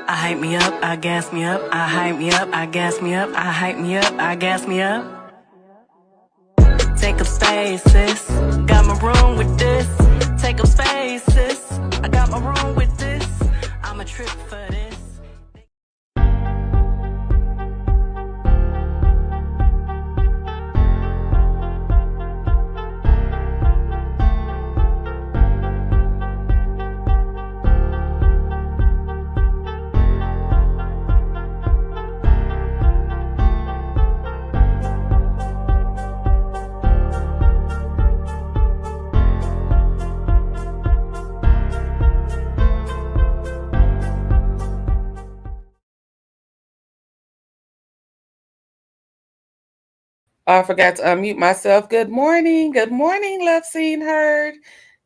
I hype me up, I gas me up, I hype me up, I gas me up, I hype me up, I gas me up. Take up space, sis. Got my room with this. Take up space, sis. I got my room with this. I'm a trip for this. I forgot to unmute myself. Good morning. Good morning, love seen heard.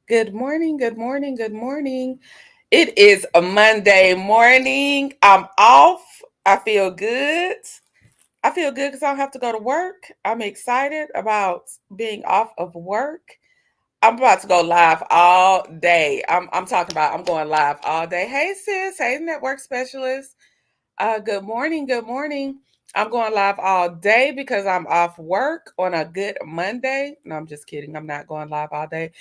Good morning. Good morning. Good morning. It is a Monday morning. I'm off. I feel good. I feel good because I don't have to go to work. I'm excited about being off of work. I'm about to go live all day. I'm talking about I'm going live all day. Hey sis, hey network specialist. Good morning. Good morning. I'm going live all day because I'm off work on a good Monday. No, I'm just kidding. I'm not going live all day.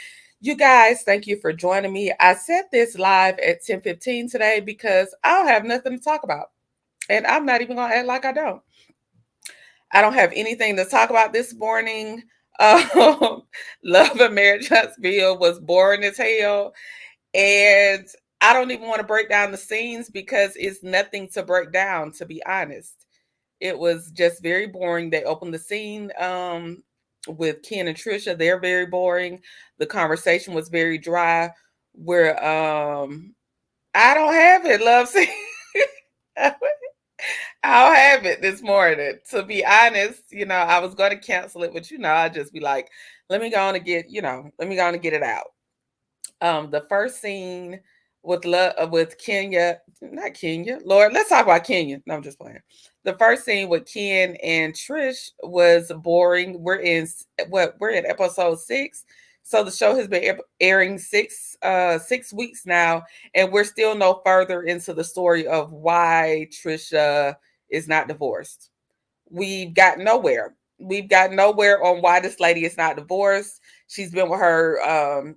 You guys, thank you for joining me. I set this live at 10:15 today because I don't have nothing to talk about. And I'm not even going to act like I don't. I don't have anything to talk about this morning. Love and Marriage Huntsville was boring as hell. And I don't even want to break down the scenes because it's nothing to break down, to be honest. It was just very boring. They opened the scene with Ken and Trisha. They're very boring. The conversation was very dry. Where I don't have it, love. I'll have it this morning. To be honest, I was going to cancel it, but I'd just be like, let me go on and let me go on and get it out. The first scene with Kenya, not Kenya. Lord, let's talk about Kenya. No, I'm just playing. The first scene with Ken and Trish was boring. We're in episode 6. So the show has been airing 6 weeks now, and we're still no further into the story of why Trisha is not divorced. We've got nowhere. We've got nowhere on why this lady is not divorced. She's been with her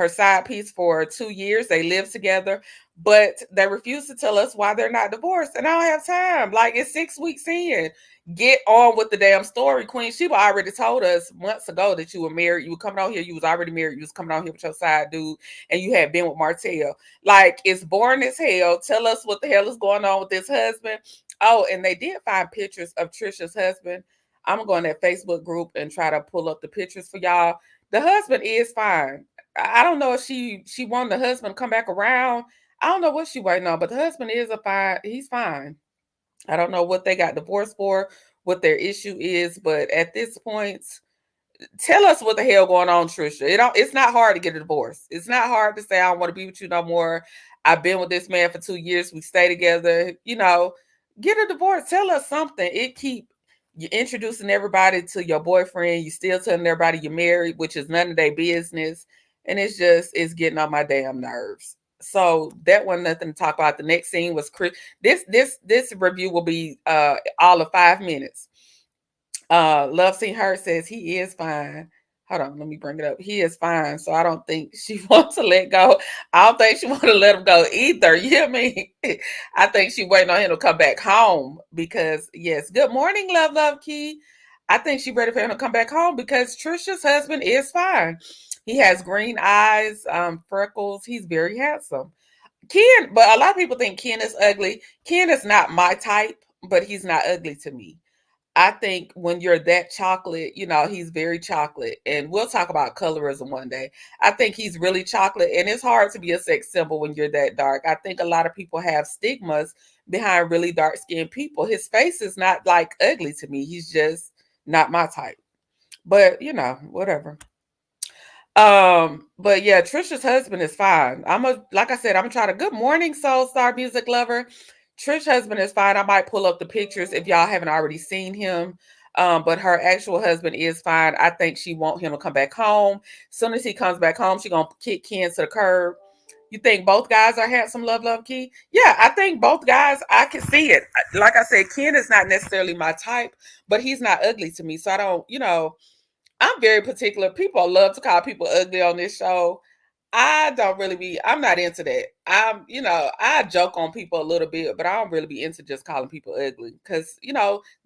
side piece for 2 years. They live together, but they refuse to tell us why they're not divorced. And I don't have time. Like, it's 6 weeks in. Get on with the damn story, Queen Sheba already told us months ago that you were married. You were coming on here. You was already married. You was coming on here with your side dude, and you had been with Martell. Like, it's boring as hell. Tell us what the hell is going on with this husband. Oh, and they did find pictures of Trisha's husband. I'm gonna go in that Facebook group and try to pull up the pictures for y'all. The husband is fine. I don't know if she wanted the husband to come back around. I don't know what she waiting on, but the husband is he's fine. I don't know what they got divorced for, what their issue is, but at this point, tell us what the hell going on, Trisha. It's not hard to get a divorce. It's not hard to say I don't want to be with you no more. I've been with this man for 2 years. We stay together. Get a divorce. Tell us something. You introducing everybody to your boyfriend. You still telling everybody you're married, which is none of their business. And it's getting on my damn nerves. So that wasn't nothing to talk about. The next scene was Chris. This review will be all of 5 minutes. Love Seen Her says he is fine. Hold on, let me bring it up. He is fine. So I don't think she wants to let go. I don't think she wants to let him go either. You hear me? I think she waiting on him to come back home because yes. Good morning, Love Key. I think she ready for him to come back home because Trisha's husband is fine. He has green eyes, freckles. He's very handsome. Ken, but a lot of people think Ken is ugly. Ken is not my type, but he's not ugly to me. I think when you're that chocolate, he's very chocolate. And we'll talk about colorism one day. I think he's really chocolate. And it's hard to be a sex symbol when you're that dark. I think a lot of people have stigmas behind really dark skinned people. His face is not like ugly to me. He's just not my type. But, whatever. But yeah, Trisha's husband is fine. Like I said, I'm gonna try to good morning, Soul Star music lover. Trish's husband is fine. I might pull up the pictures if y'all haven't already seen him. But her actual husband is fine. I think she want him to come back home. As soon as he comes back home, she gonna kick Ken to the curb. You think both guys are handsome, love, Key? Yeah, I think both guys, I can see it. Like I said, Ken is not necessarily my type, but he's not ugly to me. So I don't, I'm very particular. People love to call people ugly on this show. I don't really be, I'm not into that. I joke on people a little bit, but I don't really be into just calling people ugly because,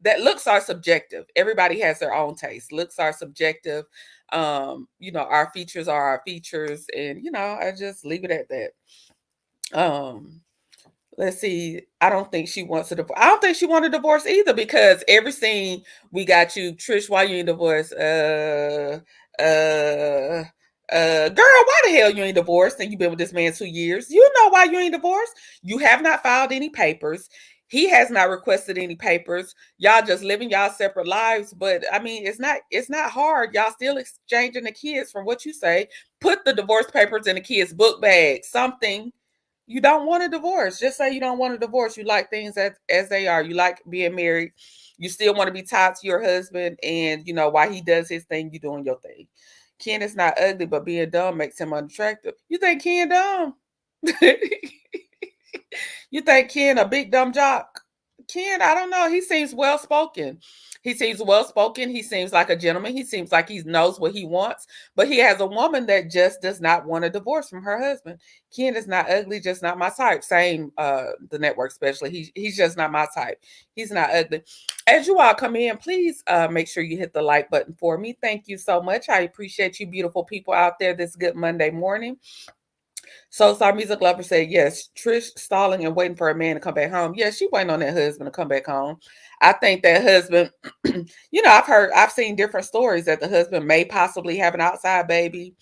that looks are subjective. Everybody has their own taste. Looks are subjective. Our features are our features, and, I just leave it at that. Let's see. I don't think she wants a divorce. I don't think she want a divorce either because every scene we got you, Trish. Why you ain't divorced? Uh, Girl, why the hell you ain't divorced? And you've been with this man 2 years. You know why you ain't divorced? You have not filed any papers. He has not requested any papers. Y'all just living y'all separate lives. But I mean, it's not hard. Y'all still exchanging the kids from what you say. Put the divorce papers in the kids' book bag. Something. You don't want a divorce. Just say you don't want a divorce. You like things as they are. You like being married. You still want to be tied to your husband, and while he does his thing, you doing your thing. Ken is not ugly, but being dumb makes him unattractive. You think Ken dumb? You think Ken a big dumb jock? Ken, I don't know. He seems well spoken. He seems well spoken. He seems like a gentleman. He seems like he knows what he wants. But he has a woman that just does not want a divorce from her husband. Ken is not ugly, just not my type. Same the network especially. He's just not my type. He's not ugly. As you all come in, please make sure you hit the like button for me. Thank you so much. I appreciate you beautiful people out there this good Monday morning. So our music lover said, yes, Trish stalling and waiting for a man to come back home. Yeah, she waiting on that husband to come back home. I think that husband, I've seen different stories that the husband may possibly have an outside baby.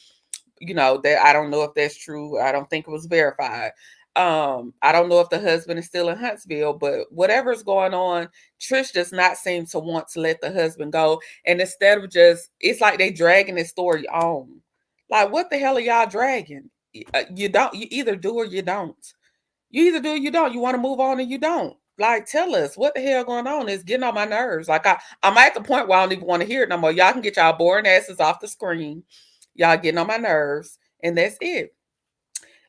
That I don't know if that's true. I don't think it was verified. I don't know if the husband is still in Huntsville, but whatever's going on, Trish does not seem to want to let the husband go. And instead of it's like they dragging this story on. Like, what the hell are y'all dragging? You don't. You either do or you don't. You either do or you don't. You want to move on or you don't. Like, tell us what the hell going on. Is getting on my nerves. Like, I'm at the point where I don't even want to hear it no more. Y'all can get y'all boring asses off the screen. Y'all getting on my nerves, and that's it.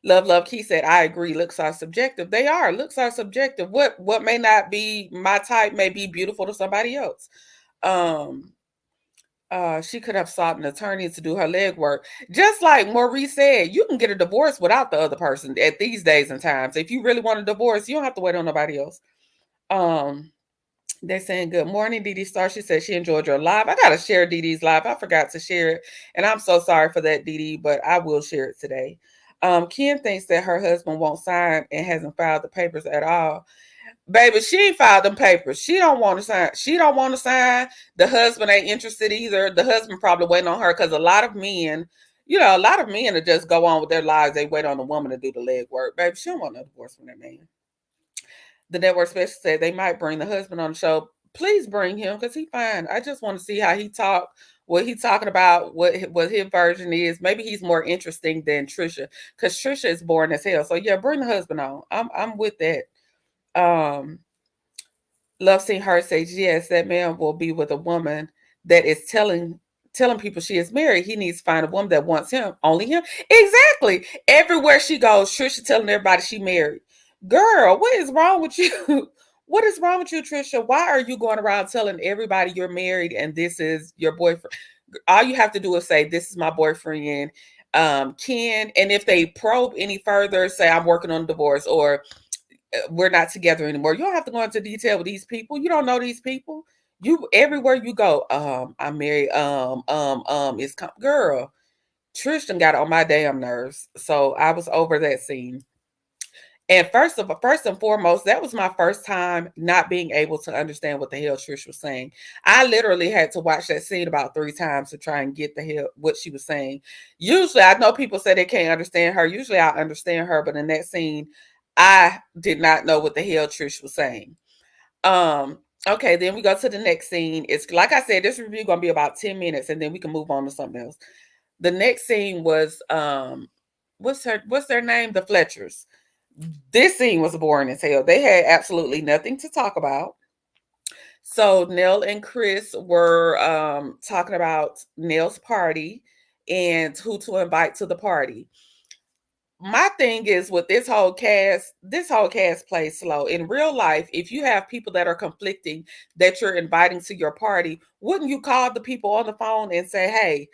Love Key said, I agree. Looks are subjective. They are. Looks are subjective. What may not be my type may be beautiful to somebody else. Um, she could have sought an attorney to do her legwork. Just like Maurice said, you can get a divorce without the other person at these days and times. If you really want a divorce, you don't have to wait on nobody else. Um, they're saying good morning, Dee Dee Star. She said she enjoyed your live. I gotta share Dee Dee's live. I forgot to share it, and I'm so sorry for that, Dee Dee, but I will share it today. Kim thinks that her husband won't sign and hasn't filed the papers at all. Baby, she ain't filed them papers. She don't want to sign. She don't want to sign. The husband ain't interested either. The husband probably waiting on her because a lot of men, a lot of men that just go on with their lives. They wait on the woman to do the leg work. Baby, she don't want no divorce from that man. The network specialist said they might bring the husband on the show. Please bring him because he fine. I just want to see how he talk, what he talking about, what his version is. Maybe he's more interesting than Trisha because Trisha is boring as hell. So yeah, bring the husband on. I'm with that. Um, Love seeing her say, yes, that man will be with a woman that is telling people she is married. He needs to find a woman that wants him, only him. Exactly. Everywhere she goes, Trisha telling everybody she married. Girl, what is wrong with you? What is wrong with you, Trisha? Why are you going around telling everybody you're married and this is your boyfriend? All you have to do is say, this is my boyfriend, Ken. And if they probe any further, say, I'm working on divorce or we're not together anymore. You don't have to go into detail with these people. You don't know these people. You everywhere you go, I'm married. It's girl. Tristan got on my damn nerves, so I was over that scene. And first and foremost, that was my first time not being able to understand what the hell Trish was saying. I literally had to watch that scene about 3 times to try and get the hell what she was saying. Usually, I know people say they can't understand her. Usually, I understand her, but in that scene, I did not know what the hell Trish was saying. Okay, then we go to the next scene. It's like I said, this review gonna be about 10 minutes, and then we can move on to something else. The next scene was what's their name? The Fletchers. This scene was boring as hell. They had absolutely nothing to talk about. So Nell and Chris were talking about Nell's party and who to invite to the party. my thing is with this whole cast plays slow. In real life, if you have people that are conflicting that you're inviting to your party, wouldn't you call the people on the phone and say, hey,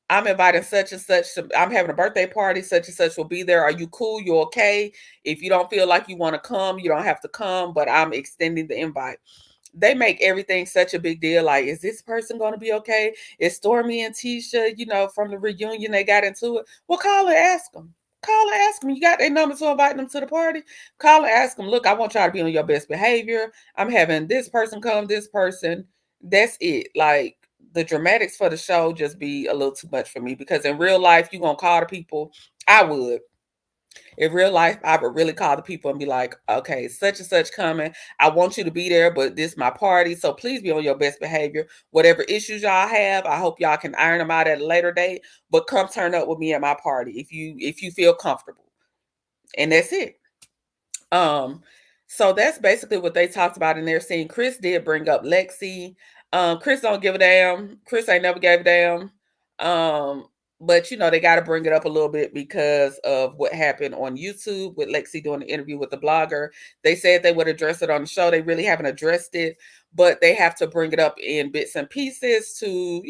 I'm inviting such and such. I'm having a birthday party. Such and such will be there. Are you cool? You okay? If you don't feel like you want to come, you don't have to come, but I'm extending the invite. They make everything such a big deal. Like, is this person going to be okay? Is Stormy and Tisha, from the reunion, they got into it? Well, call and ask them. Call and ask them. You got their number to invite them to the party. Call and ask them. Look, I want y'all to be on your best behavior. I'm having this person come, this person. That's it. Like, the dramatics for the show just be a little too much for me, because in real life, you gonna call the people. I would. In real life, I would really call the people and be like, okay, such and such coming. I want you to be there, but this is my party. So please be on your best behavior. Whatever issues y'all have, I hope y'all can iron them out at a later date. But come turn up with me at my party if you feel comfortable. And that's it. Um, so that's basically what they talked about in their scene. Chris did bring up Lexi. Chris don't give a damn. Chris ain't never gave a damn. But they got to bring it up a little bit because of what happened on YouTube with Lexi doing the interview with the blogger. They said they would address it on the show. They really haven't addressed it, but they have to bring it up in bits and pieces to,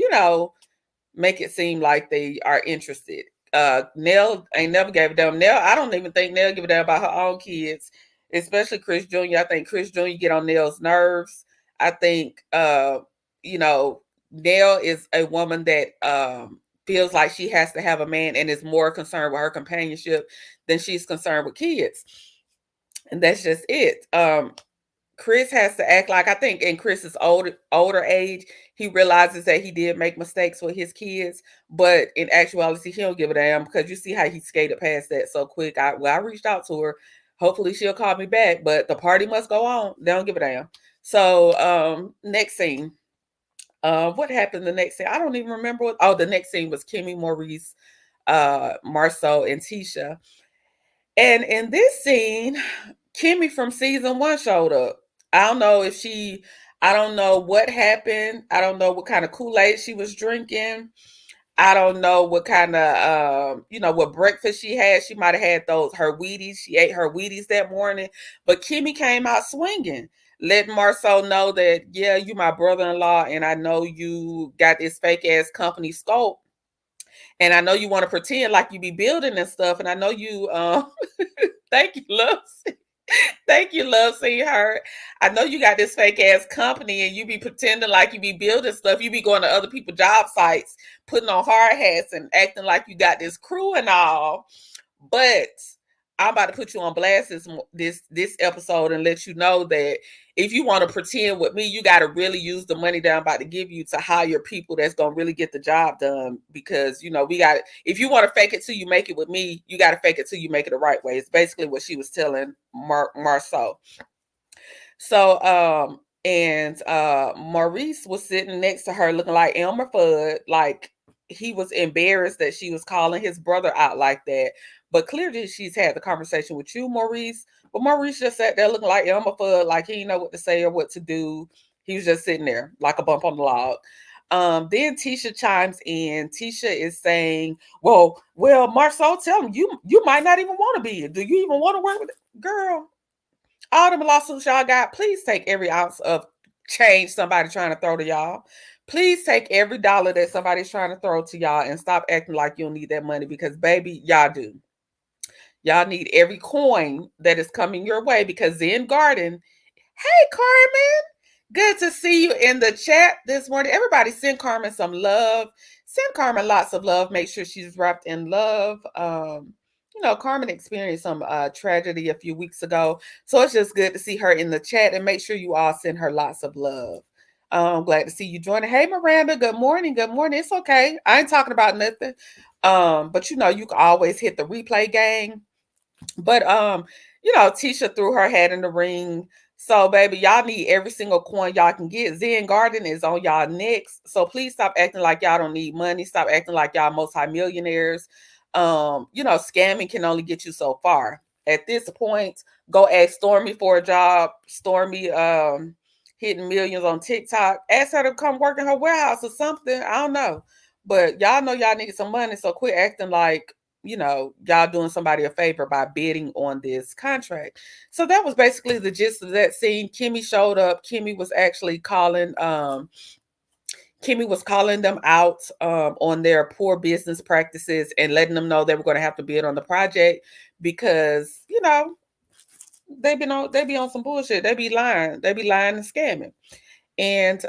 make it seem like they are interested. Nell ain't never gave a damn. Nell, I don't even think Nell give a damn about her own kids, especially Chris Jr. I think Chris Jr. get on Nell's nerves. I think Nell is a woman that feels like she has to have a man and is more concerned with her companionship than she's concerned with kids. And that's just it. Chris has to act like, I think in Chris's older age, he realizes that he did make mistakes with his kids, but in actuality, he don't give a damn, because you see how he skated past that so quick. I reached out to her. Hopefully she'll call me back, but the party must go on. They don't give a damn. So next scene. What happened the next scene? I don't even remember the next scene was Kimmy, Maurice, Marceau, and Tisha. And in this scene, Kimmy from season 1 showed up. I don't know what happened. I don't know what kind of Kool-Aid she was drinking. I don't know what kind of, what breakfast she had. She might have had her Wheaties. She ate her Wheaties that morning. But Kimmy came out swinging, letting Marceau know that, yeah, you my brother-in-law, and I know you got this fake-ass company Scope. And I know you want to pretend like you be building and stuff. And I know you, thank you, love. Thank you, love, seeing her. I know you got this fake ass company and you be pretending like you be building stuff. You be going to other people's job sites, putting on hard hats and acting like you got this crew and all. But I'm about to put you on blast this episode and let you know that if you want to pretend with me, you got to really use the money that I'm about to give you to hire people that's going to really get the job done. Because, if you want to fake it till you make it with me, you got to fake it till you make it the right way. It's basically what she was telling Marceau. So, and Maurice was sitting next to her looking like Elmer Fudd, like he was embarrassed that she was calling his brother out like that. But clearly she's had the conversation with you, Maurice. But Maurice just sat there looking like Elmer Fudd, like he didn't know what to say or what to do. He was just sitting there like a bump on the log. Then Tisha chimes in. Tisha is saying, well, Marceau, tell him you might not even want to be. Do you even want to work with it? Girl, all them lawsuits y'all got, please take every ounce of change somebody trying to throw to y'all. Please take every dollar that somebody's trying to throw to y'all and stop acting like you don't need that money, because baby, y'all do. Y'all need every coin that is coming your way, because Zen Garden, hey Carmen, good to see you in the chat this morning. Everybody send Carmen some love. Send Carmen lots of love. Make sure she's wrapped in love. Carmen experienced some tragedy a few weeks ago. So it's just good to see her in the chat, and make sure you all send her lots of love. I'm glad to see you joining. Hey, Miranda, good morning. Good morning. It's okay. I ain't talking about nothing. But you can always hit the replay gang. But Tisha threw her hat in the ring. So, baby, y'all need every single coin y'all can get. Zen Garden is on y'all next. So please stop acting like y'all don't need money. Stop acting like y'all multi-millionaires. Scamming can only get you so far. At this point, go ask Stormy for a job. Stormy hitting millions on TikTok. Ask her to come work in her warehouse or something. I don't know. But y'all know y'all need some money, so quit acting like y'all doing somebody a favor by bidding on this contract. So that was basically the gist of that scene. Kimmy showed up. Kimmy was calling them out on their poor business practices and letting them know they were going to have to bid on the project because they be on some bullshit. They be lying and scamming. And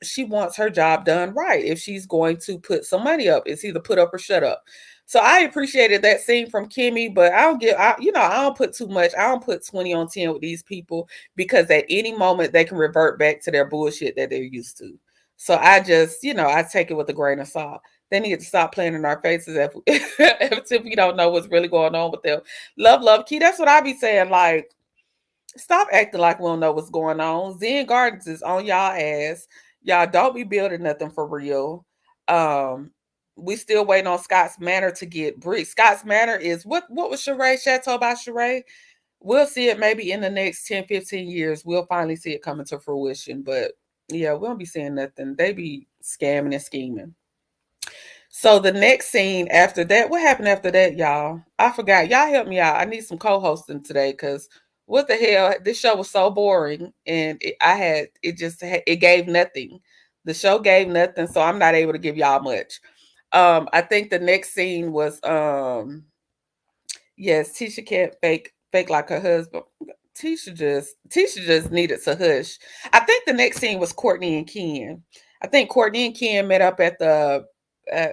she wants her job done right. If she's going to put some money up, it's either put up or shut up. So I appreciated that scene from Kimmy, but I don't put too much. I don't put 20 on 10 with these people because at any moment they can revert back to their bullshit that they're used to. So I just, I take it with a grain of salt. They need to stop playing in our faces if we don't know what's really going on with them. Love, key. That's what I be saying. Like, stop acting like we don't know what's going on. Zen Gardens is on y'all ass. Y'all don't be building nothing for real. We still waiting on Scott's Manor to get bricks. Scott's Manor is what was Sheree Chateau by Sheree? We'll see it maybe in the next 10, 15 years. We'll finally see it coming to fruition. But yeah, we won't be seeing nothing. They be scamming and scheming. So the next scene after that, what happened after that, y'all? I forgot. Y'all help me out. I need some co-hosting today because what the hell? This show was so boring, and it gave nothing. The show gave nothing, so I'm not able to give y'all much. I think the next scene was yes, Tisha can't fake like her husband. Tisha just needed to hush. I think the next scene was Courtney and Ken. I think Courtney and Ken met up at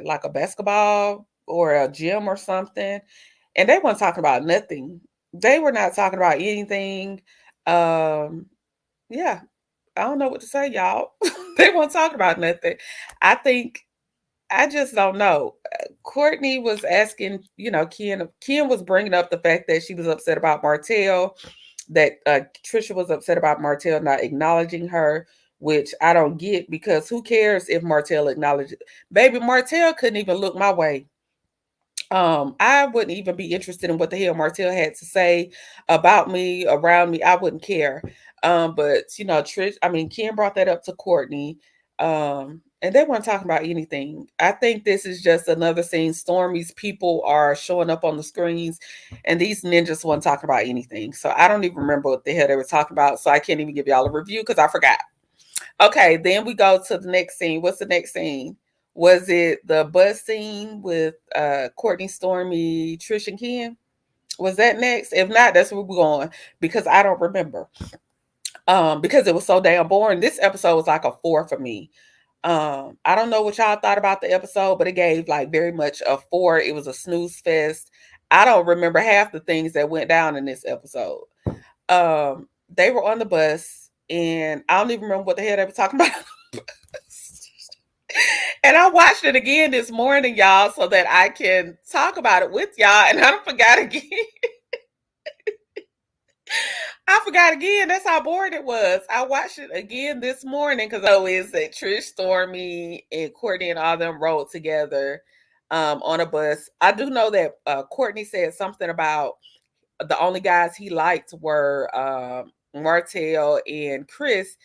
like a basketball or a gym or something, and they weren't talking about nothing. They were not talking about anything. Um, yeah, I don't know what to say, y'all. They weren't talking about nothing. I think I just don't know. Courtney was asking, Ken was bringing up the fact that she was upset about Martell, that Trisha was upset about Martell not acknowledging her, which I don't get because who cares if Martell acknowledges? Baby, Martell couldn't even look my way. I wouldn't even be interested in what the hell Martell had to say about me, around me. I wouldn't care. But Ken brought that up to Courtney. And they weren't talking about anything. I think this is just another scene. Stormy's people are showing up on the screens, and these ninjas weren't talking about anything. So I don't even remember what the hell they were talking about. So I can't even give y'all a review because I forgot. Okay, then we go to the next scene. What's the next scene? Was it the bus scene with Courtney, Stormy, Trish, and Ken? Was that next? If not, that's where we're going because I don't remember. Because it was so damn boring. This episode was like a 4 for me. I don't know what y'all thought about the episode, but it gave like very much a 4. It was a snooze fest. I don't remember half the things that went down in this episode. They were on the bus, and I don't even remember what the hell they were talking about. And I watched it again this morning, y'all, so that I can talk about it with y'all. And I forgot again. I forgot again. That's how bored it was. I watched it again this morning because I know is that Trish, Stormy, and Courtney and all them rode together on a bus. I do know that Courtney said something about the only guys he liked were Martell and Chris,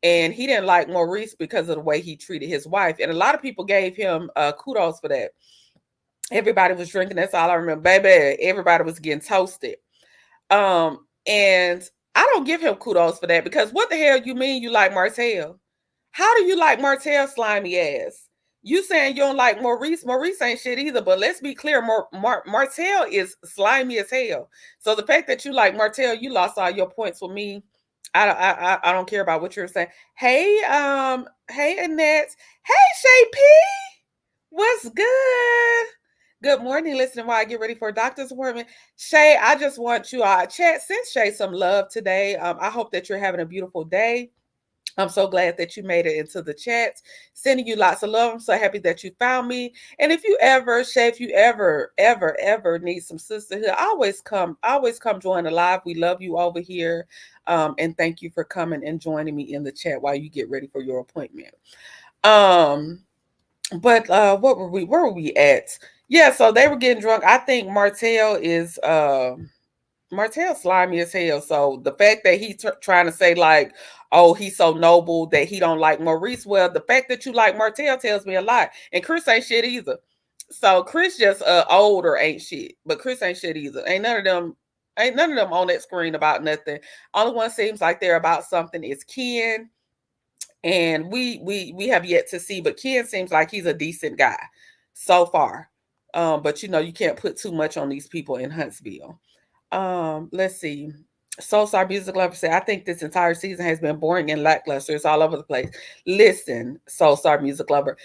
and he didn't like Maurice because of the way he treated his wife. And a lot of people gave him kudos for that. Everybody was drinking. That's all I remember. Baby, everybody was getting toasted. And I don't give him kudos for that because what the hell you mean you like Martell? How do you like Martell slimy ass? You saying you don't like Maurice? Maurice ain't shit either. But let's be clear, Martell is slimy as hell. So the fact that you like Martell, you lost all your points with me. I don't care about what you're saying. Hey, hey Annette. Hey Shay P. What's good? Good morning. Listening while I get ready for a doctor's appointment. Shay, I just want you chat. Send Shay some love today. I hope that you're having a beautiful day. I'm so glad that you made it into the chat. Sending you lots of love. I'm so happy that you found me. And if you ever, Shay, if you ever need some sisterhood, always come join the live. We love you over here. And thank you for coming and joining me in the chat while you get ready for your appointment. But where were we at? Yeah, so they were getting drunk. I think Martell slimy as hell. So the fact that he's trying to say like, oh, he's so noble that he don't like Maurice. Well, the fact that you like Martell tells me a lot. And Chris ain't shit either. So Chris just old or ain't shit, but Chris ain't shit either. Ain't none of them on that screen about nothing. Only one seems like they're about something is Ken, and we have yet to see, but Ken seems like he's a decent guy so far. But you know, you can't put too much on these people in Huntsville. Let's see. Soul Star Music Lover said, I think this entire season has been boring and lackluster. It's all over the place. Listen, Soul Star Music Lover,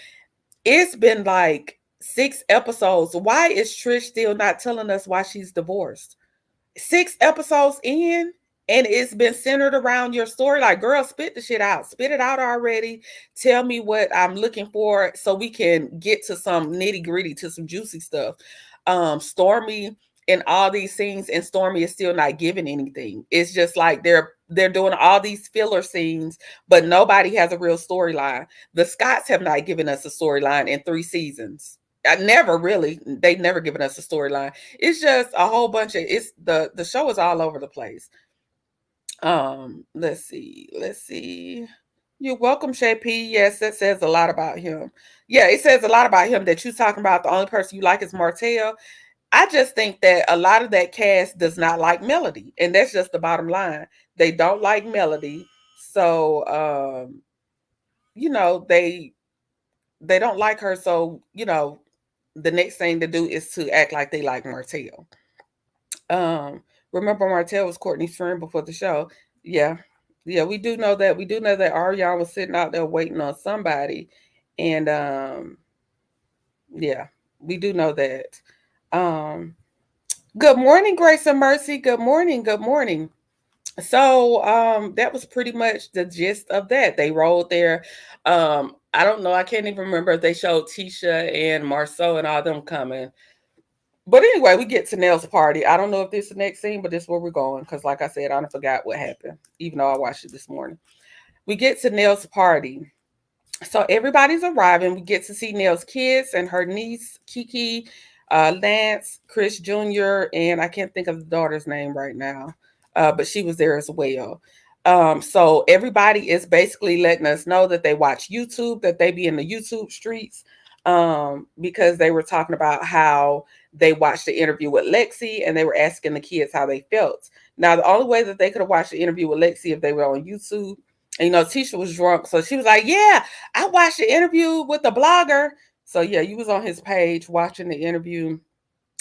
it's been like 6 episodes. Why is Trish still not telling us why she's divorced? 6 episodes in, and it's been centered around your story. Like, girl, spit the shit out. Spit it out already. Tell me what I'm looking for so we can get to some nitty gritty, to some juicy stuff. Stormy in all these scenes, and Stormy is still not giving anything. It's just like they're doing all these filler scenes, but nobody has a real storyline. The Scots have not given us a storyline in 3 seasons. I never really, they've never given us a storyline. It's just a whole bunch of, it's the show is all over the place. Let's see. You're welcome, Shay P. Yes, that says a lot about him. Yeah, it says a lot about him that you're talking about the only person you like is Martell. I just think that a lot of that cast does not like Melody, and that's just the bottom line. They don't like Melody, so you know, they don't like her. So you know, the next thing to do is to act like they like Martell. Um, Remember Martell was Courtney's friend before the show. Yeah, yeah, we do know that. We do know that Ariana was sitting out there waiting on somebody, and yeah, we do know that. Um, Good morning, Grace and Mercy. Good morning. Good morning. So that was pretty much the gist of that. They rolled there. I don't know, I can't even remember if they showed Tisha and Marceau and all them coming. But anyway, we get to Nell's party. I don't know if this is the next scene, but this is where we're going. Because like I said, I don't forgot what happened, even though I watched it this morning. We get to Nell's party. So everybody's arriving. We get to see Nell's kids and her niece, Kiki, Lance, Chris Jr., and I can't think of the daughter's name right now, but she was there as well. So everybody is basically letting us know that they watch YouTube, that they be in the YouTube streets, because they were talking about how they watched the interview with Lexi and they were asking the kids how they felt. Now, the only way that they could have watched the interview with Lexi if they were on YouTube, and, you know, Tisha was drunk, so she was like, "Yeah, I watched the interview with the blogger." So yeah, you was on his page watching the interview,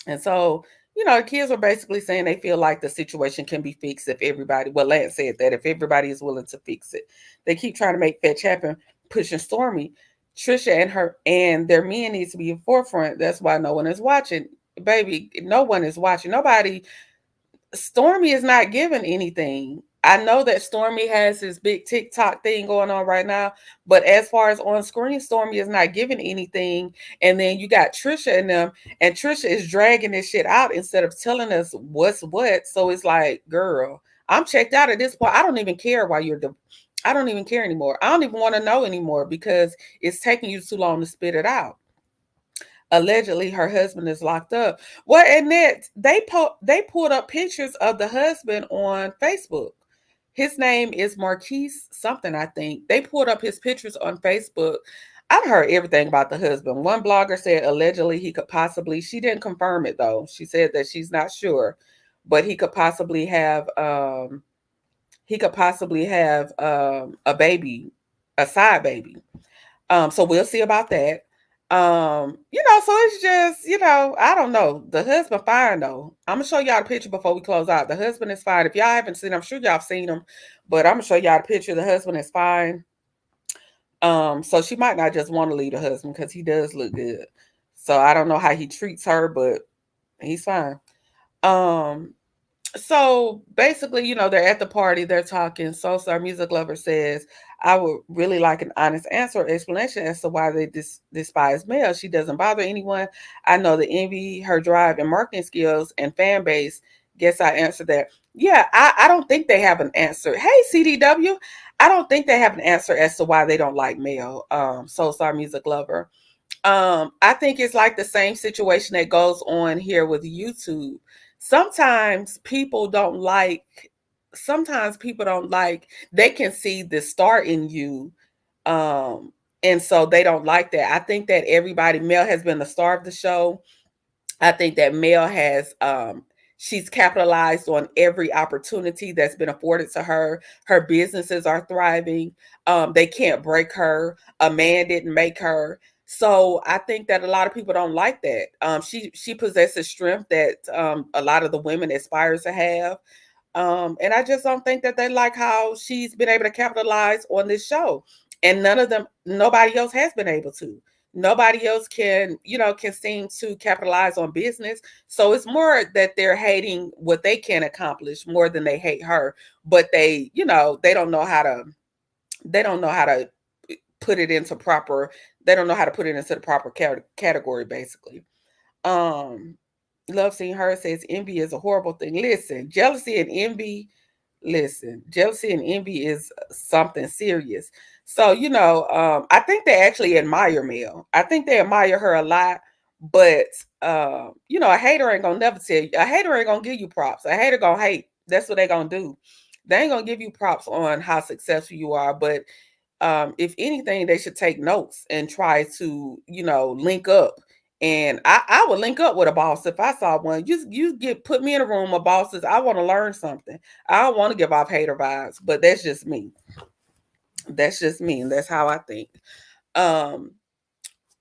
and so you know, the kids were basically saying they feel like the situation can be fixed if everybody. Well, Lance said that if everybody is willing to fix it, they keep trying to make fetch happen, pushing Stormy, Trisha, and her and their men needs to be in forefront. That's why no one is watching, baby. No one is watching. Nobody. Stormy is not giving anything. I know that Stormy has this big TikTok thing going on right now, but as far as on screen, Stormy is not giving anything. And then you got Trisha and them, and Trisha is dragging this shit out instead of telling us what's what. So it's like, girl, I'm checked out at this point. I don't even care why I don't even care anymore. I don't even want to know anymore because it's taking you too long to spit it out. Allegedly her husband is locked up. Well, and that they pulled up pictures of the husband on Facebook. His name is Marquise something, I think. They pulled up his pictures on Facebook. I've heard everything about the husband. One blogger said allegedly he could possibly, she didn't confirm it though. She said that she's not sure, but he could possibly have a baby, a side baby. So we'll see about that. You know, so it's just, you know, I don't know. The husband fine though. I'm gonna show y'all the picture before we close out. The husband is fine. If y'all haven't seen, I'm sure y'all have seen him, but I'm gonna show y'all the picture. The husband is fine. So she might not just want to leave the husband because he does look good. So I don't know how he treats her, but he's fine. Um, so basically, you know, they're at the party, they're talking. Soul Star Music Lover says, I would really like an honest answer or explanation as to why they despise Mel. She doesn't bother anyone. I know the envy, her drive, and marketing skills and fan base. Guess I answered that. Yeah, I don't think they have an answer. Hey, CDW. I don't think they have an answer as to why they don't like Mel, Soul Star Music Lover. I think it's like the same situation that goes on here with YouTube. Sometimes people don't like, sometimes people don't like, they can see the star in you. Um, And so they don't like that. I think that Mel has been the star of the show. I think that Mel has she's capitalized on every opportunity that's been afforded to her. Her businesses are thriving. They can't break her. A man didn't make her. So I think that a lot of people don't like that. She possesses strength that a lot of the women aspires to have. And I just don't think that they like how she's been able to capitalize on this show. And nobody else has been able to. Nobody else can seem to capitalize on business. So it's more that they're hating what they can accomplish more than they hate her. But they they don't know how to put it into proper, they don't know how to put it into the proper category, basically. Um, Love Seeing Her says envy is a horrible thing. Listen, jealousy and envy is something serious. So, I think they actually admire Mel. I think they admire her a lot, but a hater ain't gonna never tell you. A hater ain't gonna give you props. A hater gonna hate. That's what they gonna do. They ain't gonna give you props on how successful you are, but if anything, they should take notes and try to, link up. And I would link up with a boss if I saw one. You get put me in a room of bosses. I want to learn something. I don't want to give off hater vibes, but that's just me. That's just me, and that's how I think. Um,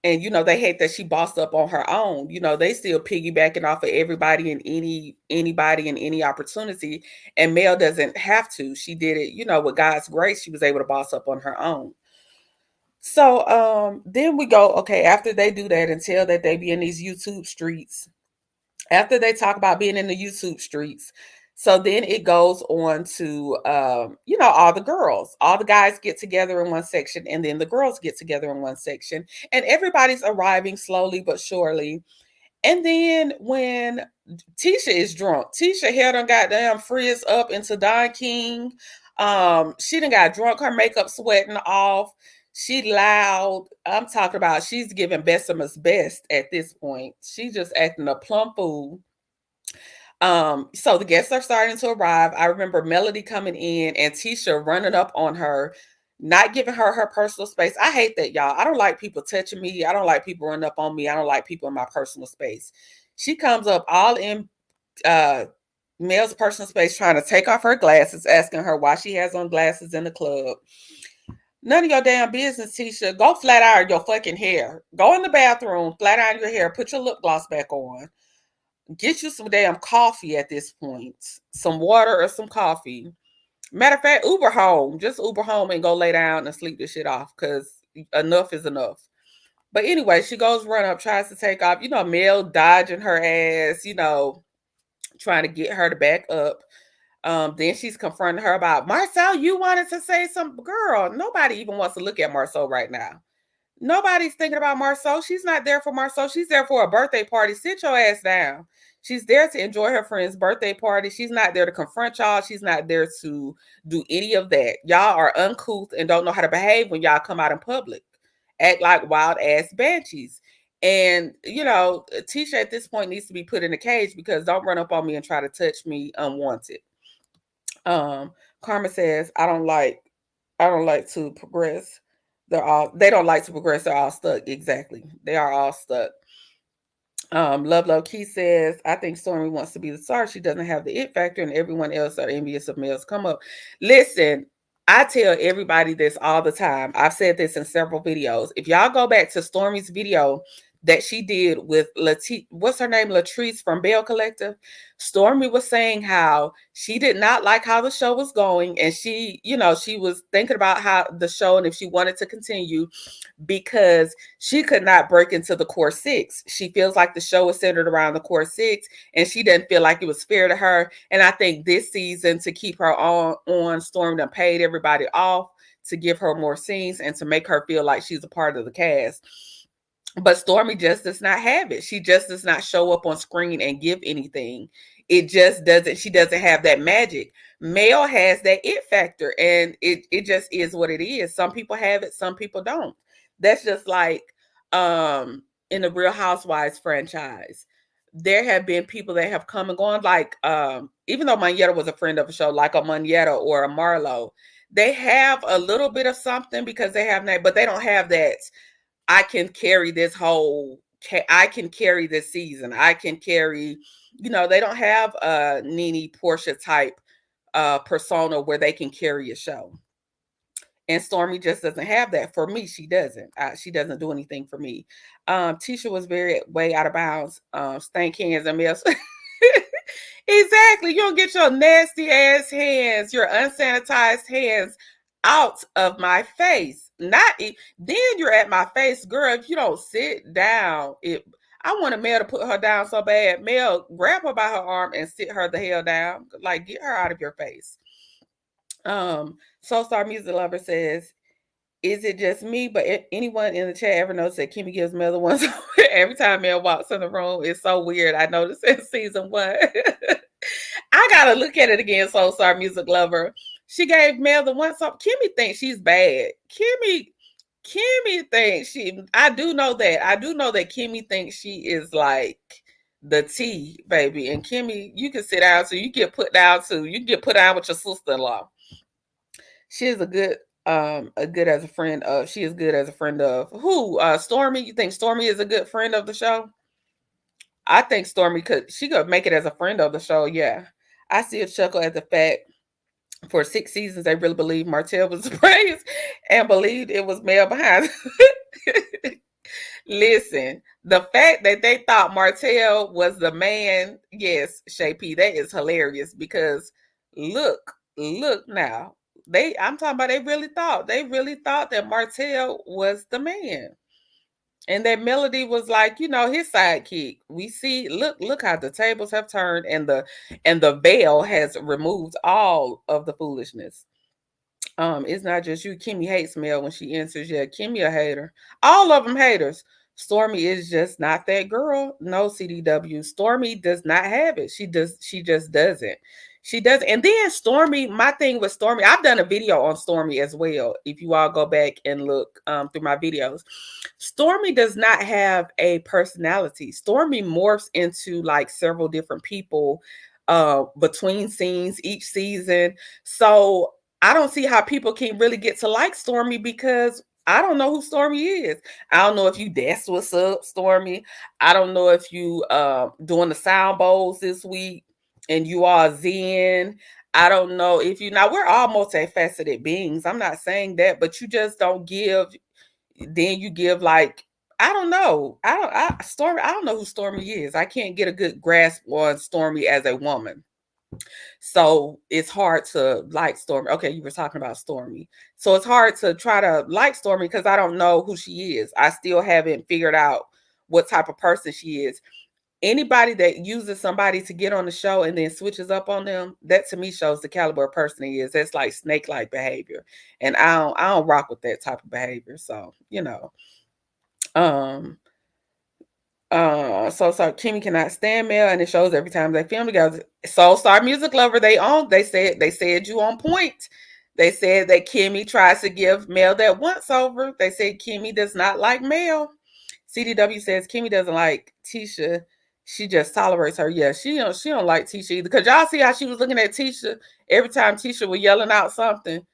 and they hate that she bossed up on her own. They still piggybacking off of everybody and anybody and any opportunity. And Mel doesn't have to. She did it, with God's grace. She was able to boss up on her own. So then we go, okay, after they do that and tell that they be in these YouTube streets, after they talk about being in the YouTube streets, so then it goes on to all the girls. All the guys get together in one section and then the girls get together in one section. And everybody's arriving slowly but surely. And then when Tisha is drunk, Tisha hair done goddamn frizz up into Don King. She done got drunk, her makeup sweating off. She loud. I'm talking about she's giving Bessima's best at this point. She's just acting a plump fool. So the guests are starting to arrive. I remember Melody coming in and Tisha running up on her, not giving her her personal space. I hate that, y'all. I don't like people touching me. I don't like people running up on me. I don't like people in my personal space. She comes up all in uh Mel's personal space trying to take off her glasses, asking her why she has on glasses in the club. None of your damn business, Tisha. Go flat iron your fucking hair. Go in the bathroom, flat iron your hair, put your lip gloss back on. Get you some damn coffee at this point. Some water or some coffee. Matter of fact, Uber home. Just Uber home and go lay down and sleep this shit off because enough is enough. But anyway, she goes run up, tries to take off. Mel dodging her ass, trying to get her to back up. Then she's confronting her about Marcel. You wanted to say something, girl. Nobody even wants to look at Marcel right now. Nobody's thinking about Marceau. She's not there for Marceau. She's there for a birthday party. Sit your ass down. She's there to enjoy her friend's birthday party. She's not there to confront y'all. She's not there to do any of that. Y'all are uncouth and don't know how to behave when y'all come out in public. Act like wild ass banshees. And, Tisha at this point needs to be put in a cage because don't run up on me and try to touch me unwanted. Karma says, I don't like to progress. They don't like to progress, they're all stuck. Exactly. They are all stuck. Love Key says, I think Stormy wants to be the star. She doesn't have the it factor, and everyone else are envious of Mel's come up. Listen, I tell everybody this all the time. I've said this in several videos. If y'all go back to Stormy's video that she did with what's her name? Latrice from Bell Collective. Stormy was saying how she did not like how the show was going. And she was thinking about how the show and if she wanted to continue because she could not break into the core six. She feels like the show is centered around the core six and she didn't feel like it was fair to her. And I think this season to keep her on Storm done paid everybody off to give her more scenes and to make her feel like she's a part of the cast. But Stormy just does not have it. She just does not show up on screen and give anything. It just doesn't, she doesn't have that magic. Mel has that it factor and it just is what it is. Some people have it, some people don't. That's just like in the Real Housewives franchise. There have been people that have come and gone, like even though Manetta was a friend of the show, like a Manetta or a Marlo, They have a little bit of something because they have that, but they don't have that. I can carry this whole. I can carry this season. I can carry. They don't have a Nene Portia type persona where they can carry a show. And Stormy just doesn't have that. For me, she doesn't. She doesn't do anything for me. Tisha was very way out of bounds. Stank hands and mess. Exactly. You don't get your nasty ass hands, your unsanitized hands out of my face. Then you're at my face, girl. If you don't sit down, I wanted Mel to put her down so bad. Mel, grab her by her arm and sit her the hell down. Like, get her out of your face. Soul Star Music Lover says, is it just me? But anyone in the chat ever knows that Kimmy gives Mel the ones every time Mel walks in the room? It's so weird. I noticed in season 1. I gotta look at it again, Soul Star Music Lover. She gave Mel the one song. Kimmy thinks she's bad. Kimmy thinks I do know that Kimmy thinks she is like the T, baby. And Kimmy, you can sit down, so you get put down too. You get put down with your sister-in-law. She is a good as a friend of. She is good as a friend of who? Stormy. You think Stormy is a good friend of the show? I think Stormy could make it as a friend of the show. Yeah, I see a chuckle at the fact for 6 seasons they really believed Martell was praised and believed it was Mel behind. Listen, the fact that they thought Martell was the man, yes, Shay P, that is hilarious because look now. I'm talking about they really thought that Martell was the man. And that Melody was like, his sidekick. We see, look how the tables have turned and the veil has removed all of the foolishness. It's not just you. Kimmy hates Mel when she answers. Yeah, Kimmy a hater. All of them haters. Stormy is just not that girl. No, CDW. Stormy does not have it. She just doesn't. She does. And then Stormy, my thing with Stormy, I've done a video on Stormy as well. If you all go back and look through my videos, Stormy does not have a personality. Stormy morphs into like several different people between scenes each season. So I don't see how people can really get to like Stormy because I don't know who Stormy is. I don't know if you that's what's up, Stormy. I don't know if you doing the sound bowls this week and you are Zen. I don't know if you now we're all multifaceted beings. I'm not saying that, but you just don't give. Then you give like I don't know. Stormy. I don't know who Stormy is. I can't get a good grasp on Stormy as a woman. So it's hard to like Stormy. Okay, you were talking about Stormy. So it's hard to try to like Stormy because I don't know who she is. I still haven't figured out what type of person she is. Anybody that uses somebody to get on the show and then switches up on them, that to me shows the caliber of person he is. That's like snake-like behavior. And I don't rock with that type of behavior. So, so Kimmy cannot stand Mel, and it shows every time they film together. Soul Star Music Lover, they said you on point. They said that Kimmy tries to give Mel that once over. They said Kimmy does not like Mel. CDW says Kimmy doesn't like Tisha. She just tolerates her. Yeah, she don't like Tisha either. Cause y'all see how she was looking at Tisha every time Tisha was yelling out something.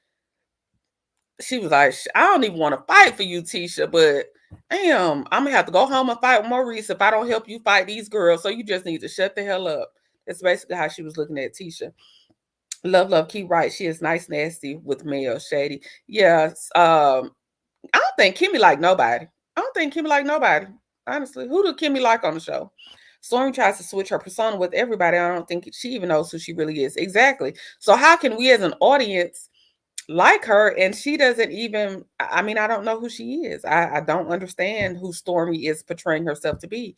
She was like, I don't even want to fight for you, Tisha, but damn, I'm gonna have to go home and fight with Maurice if I don't help you fight these girls. So you just need to shut the hell up. That's basically how she was looking at Tisha. Love, keep right. She is nice, nasty with Mel, shady. Yes. I don't think Kimmy like nobody. Honestly, who do Kimmy like on the show? Stormy tries to switch her persona with everybody. I don't think she even knows who she really is. Exactly. So how can we as an audience like her and she doesn't even, I mean, I don't know who she is. I don't understand who Stormy is portraying herself to be.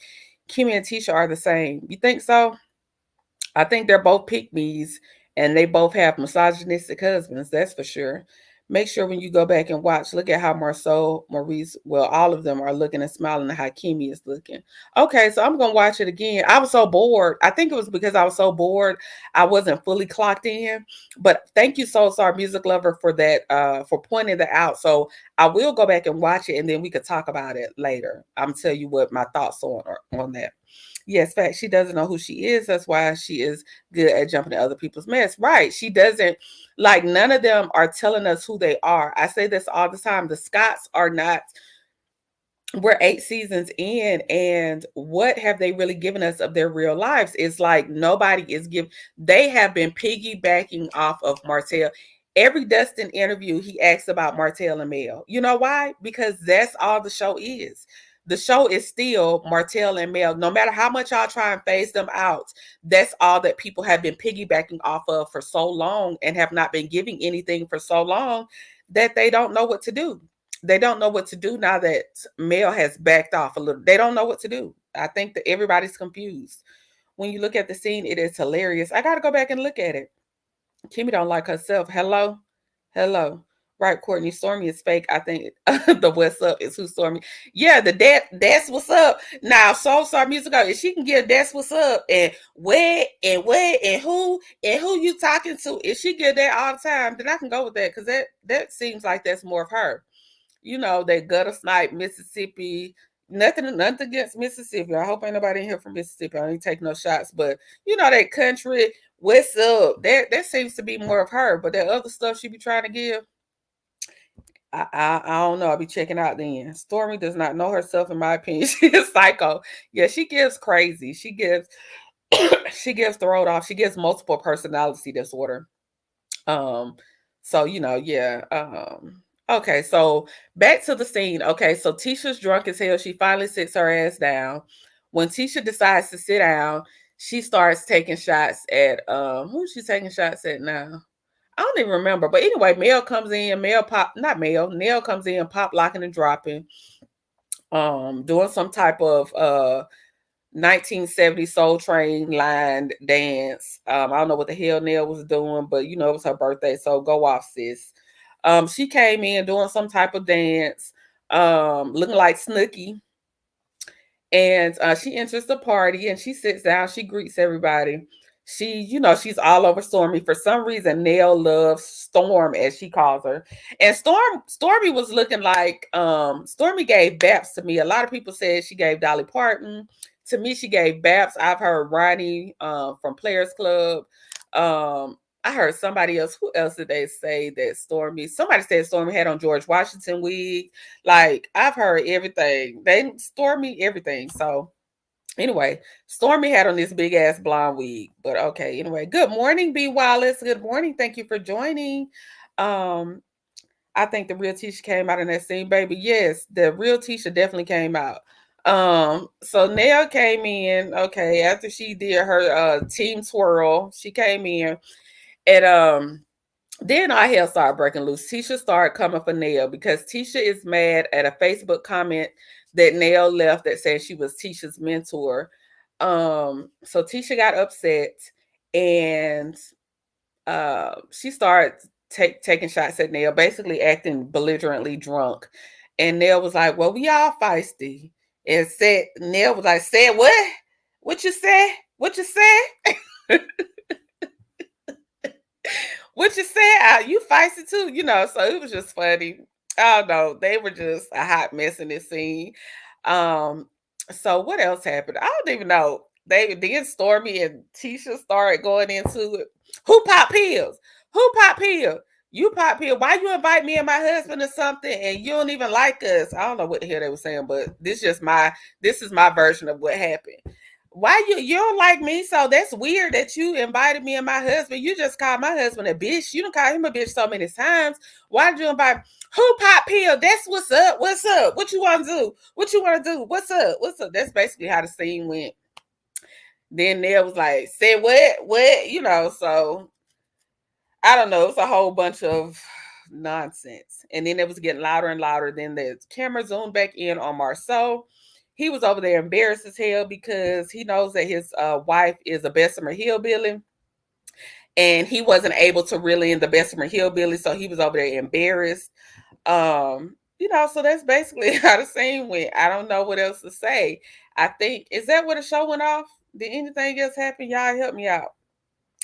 Kimmy and Tisha are the same. You think so? I think they're both pick-me's and they both have misogynistic husbands, that's for sure. Make sure when you go back and watch, look at how Marceau, Maurice, well, all of them are looking and smiling at how Kimmy is looking. Okay, so I'm going to watch it again. I was so bored. I think it was because I was so bored. I wasn't fully clocked in. But thank you, Soul Star Music Lover, for that, for pointing that out. So I will go back and watch it, and then we could talk about it later. I'm tell you what my thoughts on that. Yes, fact, she doesn't know who she is. That's why she is good at jumping at other people's mess. Right. She doesn't Like none of them are telling us who they are. I say this all the time. The Scots are not, we're 8 seasons in, and what have they really given us of their real lives? It's like nobody is giving. They have been piggybacking off of Martell. Every Dustin interview, he asks about Martell and Mel. You know why? Because that's all the show is. The show is still Martell and Mel. No matter how much y'all try and phase them out, that's all that people have been piggybacking off of for so long, and have not been giving anything for so long, that they don't know what to do. They don't know what to do now that Mel has backed off a little. They don't know what to do. I think that everybody's confused. When you look at the scene, it is hilarious. I got to go back and look at it. Kimmy don't like herself. Hello, hello. Right, Courtney. Stormy is fake. I think the what's up is who Stormy. Yeah, the that's what's up. Now, Soul Star Musical, if she can give that's what's up and where and who you talking to, if she give that all the time, then I can go with that, because that seems like that's more of her. You know, that gutter snipe Mississippi. Nothing against Mississippi. I hope ain't nobody in here from Mississippi. I ain't take no shots, but you know, that country, what's up? That seems to be more of her. But that other stuff she be trying to give, I don't know. I'll be checking out then. Stormy does not know herself, in my opinion. She is psycho. Yeah, she gives crazy. She gives she gives thrown off. She gives multiple personality disorder. Um, so you know, yeah. Okay, so back to the scene. Okay, so Tisha's drunk as hell. She finally sits her ass down. When Tisha decides to sit down, she starts taking shots at who's she taking shots at now? I don't even remember. But anyway, Mel comes in, Mel pop, not Mel, Nell comes in, pop locking and dropping, doing some type of 1970 Soul Train line dance. I don't know what the hell Nell was doing, but you know, it was her birthday, so go off, sis. She came in doing some type of dance, looking like Snooki. And she enters the party and she sits down, she greets everybody. She, you know, she's all over Stormy. For some reason, Nell loves Storm, as she calls her. And Stormy was looking like Stormy gave Baps to me. A lot of people said she gave Dolly Parton. To me, she gave Baps. I've heard Ronnie from Players Club. I heard somebody else. Who else did they say that Stormy? Somebody said Stormy had on George Washington wig. Like, I've heard everything. They Stormy everything. So anyway, Stormy had on this big ass blonde wig. But okay, anyway. Good morning, B Wallace. Good morning. Thank you for joining. Um, I think the real Tisha came out in that scene, baby. Yes, the real Tisha definitely came out. So Nell came in, okay, after she did her team twirl, she came in, and then our hell started breaking loose. Tisha started coming for Nell because Tisha is mad at a Facebook comment that Nell left that said she was Tisha's mentor. So Tisha got upset, and she started taking shots at Nell, basically acting belligerently drunk. And Nell was like, "Well, we all feisty." And said Nell was like, "Said what? What you say? What you say?" What you said, you feisty too, you know. So it was just funny. I don't know. They were just a hot mess in this scene. Um, so what else happened? I don't even know. They then Stormy and Tisha started going into it. Who pop pills? Who pop pill? You pop pill. Why you invite me and my husband or something and you don't even like us? I don't know what the hell they were saying, but this is my version of what happened. Why you don't like me? So that's weird that you invited me and my husband. You just called my husband a bitch. You don't call him a bitch so many times. Why did you invite who pop pill? That's what's up. What's up? What you want to do? What you want to do? What's up? What's up? That's basically how the scene went. Then Nell was like, say what? What? You know, so I don't know. It's a whole bunch of nonsense. And then it was getting louder and louder. Then the camera zoomed back in on Marceau. He was over there embarrassed as hell because he knows that his wife is a Bessemer hillbilly. And he wasn't able to really in the Bessemer hillbilly. So he was over there embarrassed. You know, so that's basically how the scene went. I don't know what else to say. I think, is that where the show went off? Did anything else happen? Y'all help me out.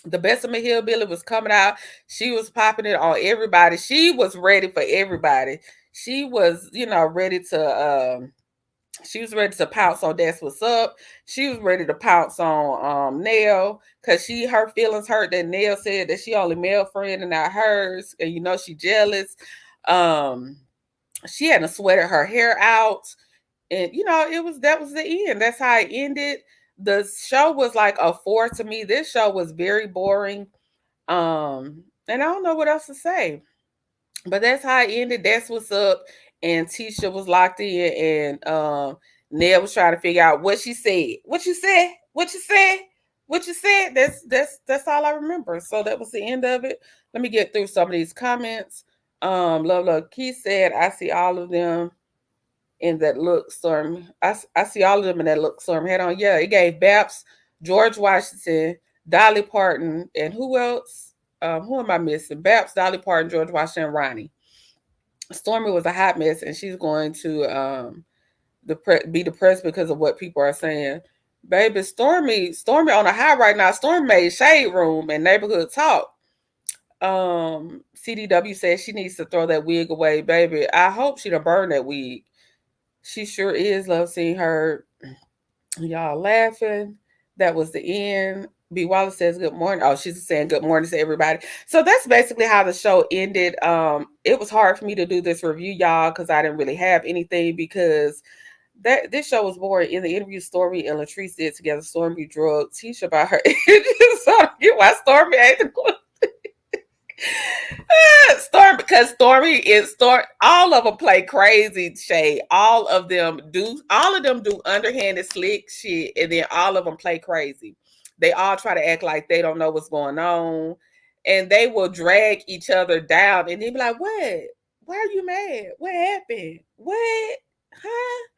The Bessemer hillbilly was coming out. She was popping it on everybody. She was ready for everybody. She was, you know, ready to She was ready to pounce on That's What's Up. She was ready to pounce on Nell because her feelings hurt that Nell said that she only male friend and not hers, and she jealous. Um, she hadn't sweated her hair out, and that was the end. That's how it ended. The show was like a 4 to me. This show was very boring. And I don't know what else to say. But that's how it ended. That's what's up. And Tisha was locked in, and Nell was trying to figure out what she said. What you said? What you said? What you said? That's all I remember. So that was the end of it. Let me get through some of these comments. Love Keith said, I see all of them in that look storm. I see all of them in that look storm head on. Yeah, it gave Baps, George Washington, Dolly Parton, and who else? Who am I missing? Baps, Dolly Parton, George Washington, Ronnie. Stormy was a hot mess, and she's going to be depressed because of what people are saying. Baby, Stormy on a high right now. Stormy made Shade Room and Neighborhood Talk. CDW says she needs to throw that wig away, baby. I hope she done burn that wig. She sure is. Love seeing her. Y'all laughing. That was the end. B. Wallace says good morning. Oh, she's saying good morning to everybody. So that's basically how the show ended. It was hard for me to do this review, y'all, because I didn't really have anything because this show was boring. In the interview, Stormy and Latrice did together. Stormy drugged Tisha about her. So I don't get why Stormy ain't the Storm, because Stormy is all of them play crazy shade. All of them do underhanded slick shit, and then all of them play crazy. They all try to act like they don't know what's going on, and they will drag each other down and then be like, what? Why are you mad? What happened? What? Huh?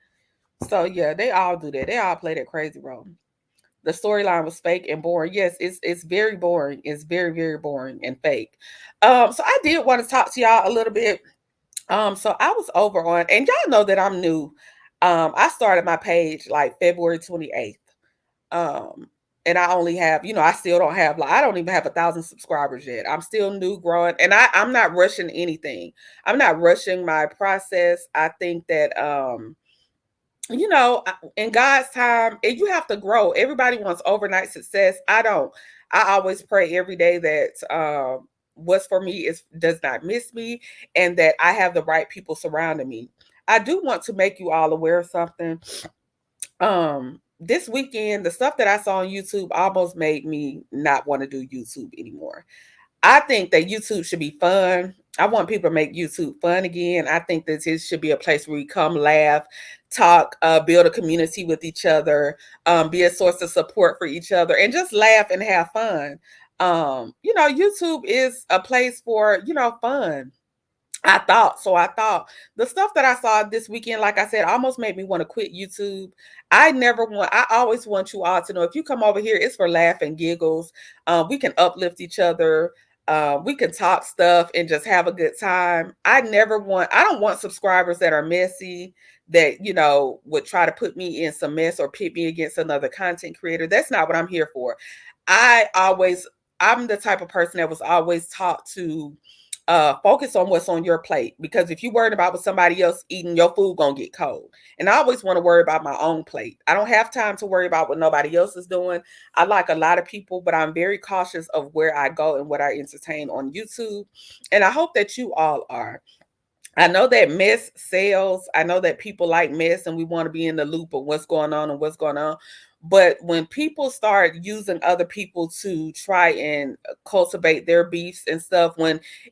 So yeah, they all do that. They all play that crazy role. The storyline was fake and boring. Yes, it's very boring. It's very, very boring and fake. So I did want to talk to y'all a little bit. So I was over on, and y'all know that I'm new. I started my page like February 28th. Um, and I only have, I still don't have, like, I don't even have 1,000 subscribers yet. I'm still new growing, and I'm not rushing anything. I'm not rushing my process. I think that in God's time, and you have to grow. Everybody wants overnight success. I don't. I always pray every day that what's for me does not miss me, and that I have the right people surrounding me. I do want to make you all aware of something. This weekend, the stuff that I saw on YouTube almost made me not want to do YouTube anymore. I think that YouTube should be fun. I want people to make YouTube fun again. I think that it should be a place where we come laugh, talk, build a community with each other, be a source of support for each other, and just laugh and have fun. YouTube is a place for, fun. I thought the stuff that I saw this weekend, like I said, almost made me want to quit YouTube. I always want you all to know, if you come over here, it's for laugh and giggles. We can uplift each other. We can talk stuff and just have a good time. I don't want subscribers that are messy, that, would try to put me in some mess or pit me against another content creator. That's not what I'm here for. I'm the type of person that was always taught to focus on what's on your plate, because if you're worried about what somebody else eating, your food gonna get cold. And I always want to worry about my own plate. I don't have time to worry about what nobody else is doing. I like a lot of people, but I'm very cautious of where I go and what I entertain on YouTube, and I hope that you all are. I know that mess sells. I know that people like mess and we want to be in the loop of what's going on and what's going on. But when people start using other people to try and cultivate their beefs and stuff,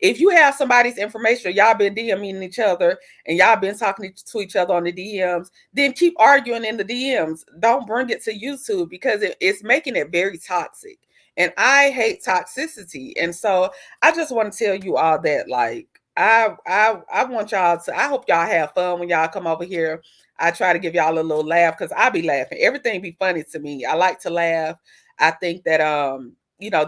if you have somebody's information, or y'all been DMing each other and y'all been talking to each other on the DMs, then keep arguing in the DMs. Don't bring it to YouTube, because it's making it very toxic. And I hate toxicity. And so I just want to tell you all that, like, I want y'all to, I hope y'all have fun when y'all come over here. I try to give y'all a little laugh, because I be laughing. Everything be funny to me. I like to laugh. I think that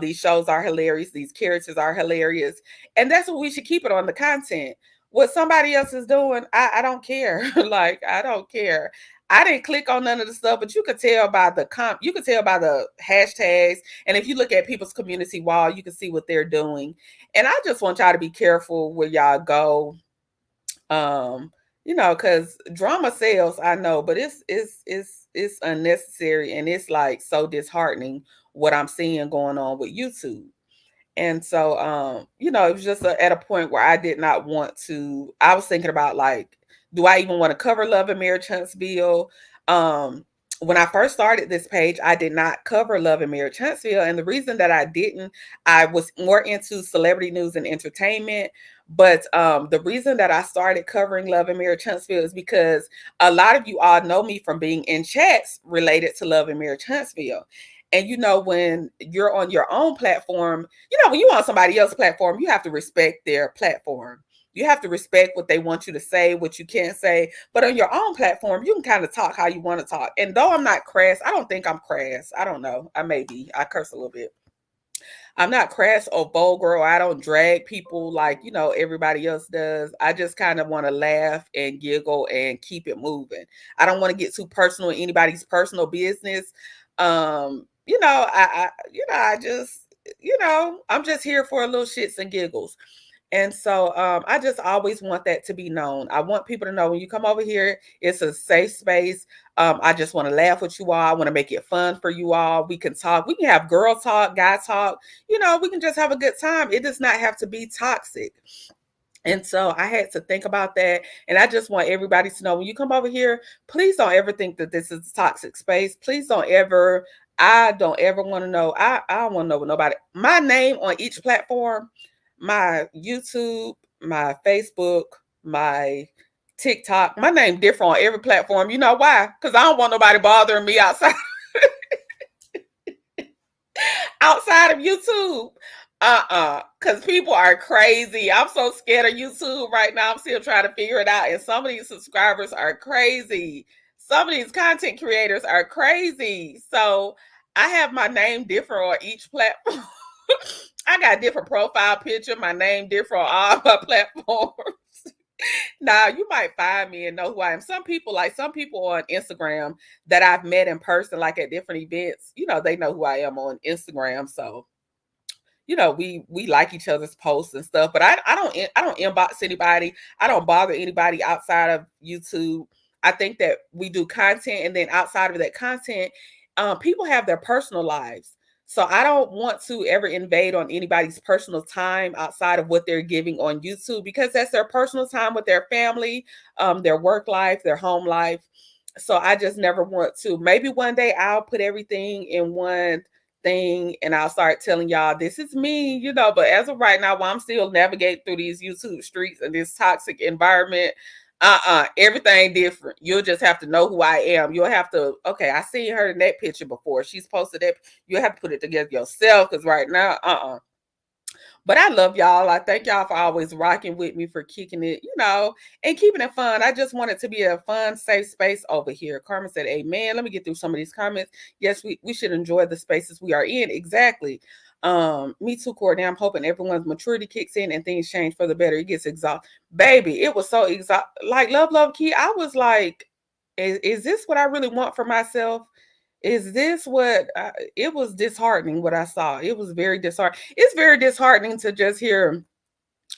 these shows are hilarious. These characters are hilarious. And that's what we should keep it on, the content. What somebody else is doing, I don't care. Like, I don't care. I didn't click on none of the stuff, but you could tell by you could tell by the hashtags. And if you look at people's community wall, you can see what they're doing. And I just want y'all to be careful where y'all go. because drama sells, I know, but it's unnecessary, and it's like so disheartening what I'm seeing going on with YouTube. And so, it was just at a point where I did not want to. I was thinking about like, do I even want to cover Love and Marriage Huntsville? When I first started this page, I did not cover Love and Marriage Huntsville, and the reason that I didn't, I was more into celebrity news and entertainment. But the reason that I started covering Love and Marriage Huntsville is because a lot of you all know me from being in chats related to Love and Marriage Huntsville. And when you're on your own platform, when you on somebody else's platform, you have to respect their platform. You have to respect what they want you to say, what you can't say. But on your own platform, you can kind of talk how you want to talk. And though I'm not crass, I don't think I'm crass. I don't know. I may be. I curse a little bit. I'm not crass or vulgar, or I don't drag people like, everybody else does. I just kind of want to laugh and giggle and keep it moving. I don't want to get too personal in anybody's personal business. I just, I'm just here for a little shits and giggles. And so I just always want that to be known. I want people to know when you come over here, it's a safe space. I just want to laugh with you all. I want to make it fun for you all. We can talk. We can have girl talk, guy talk. We can just have a good time. It does not have to be toxic. And so I had to think about that. And I just want everybody to know when you come over here, please don't ever think that this is a toxic space. Please don't ever. I don't ever want to know. I don't want to know what nobody. My name on each platform, my YouTube, my Facebook, my TikTok, my name different on every platform. You know why? Because I don't want nobody bothering me outside of YouTube. Because people are crazy. I'm so scared of YouTube right now. I'm still trying to figure it out. And some of these subscribers are crazy. Some of these content creators are crazy. So I have my name different on each platform. I got a different profile picture, my name different on all my platforms. Now you might find me and know who I am. Some people on Instagram that I've met in person, like at different events, they know who I am on Instagram. So we like each other's posts and stuff, but I don't inbox anybody. I don't bother anybody outside of YouTube. I think that we do content, and then outside of that content, people have their personal lives. So I don't want to ever invade on anybody's personal time outside of what they're giving on YouTube, because that's their personal time with their family, their work life, their home life. So I just never want to. Maybe one day I'll put everything in one thing and I'll start telling y'all this is me, but as of right now, while I'm still navigating through these YouTube streets and this toxic environment, everything different. You'll just have to know who I am. You'll have to, okay, I seen her in that picture before. She's posted that. You'll have to put it together yourself, because right now, But I love y'all. I thank y'all for always rocking with me, for kicking it, and keeping it fun. I just want it to be a fun, safe space over here. Carmen said, amen. Let me get through some of these comments. Yes, we should enjoy the spaces we are in. Exactly. Me too, Courtney. I'm hoping everyone's maturity kicks in and things change for the better. It gets exhausted. Baby, it was so exhausting. Like, love, key. I was like, is this what I really want for myself? Is this what it was disheartening what I saw. It was very disheartening. It's very disheartening to just hear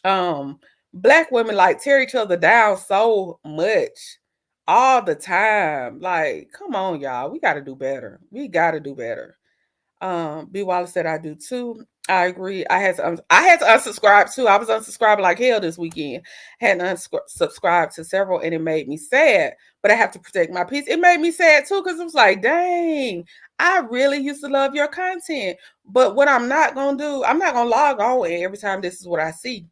Black women like tear each other down so much all the time. Like, come on, y'all. We got to do better. We got to do better. B Wallace said I do too. I agree. I had to unsubscribe too. I was unsubscribing like hell this weekend. Had to unsubscribe to several, and it made me sad. But I have to protect my peace. It made me sad too, because it was like, dang, I really used to love your content. But what I'm not gonna do, I'm not gonna log on every time this is what I see.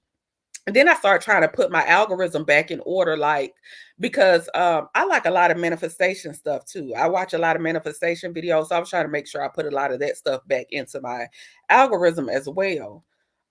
And then I started trying to put my algorithm back in order, like, because I like a lot of manifestation stuff too. I watch a lot of manifestation videos, so I was trying to make sure I put a lot of that stuff back into my algorithm as well.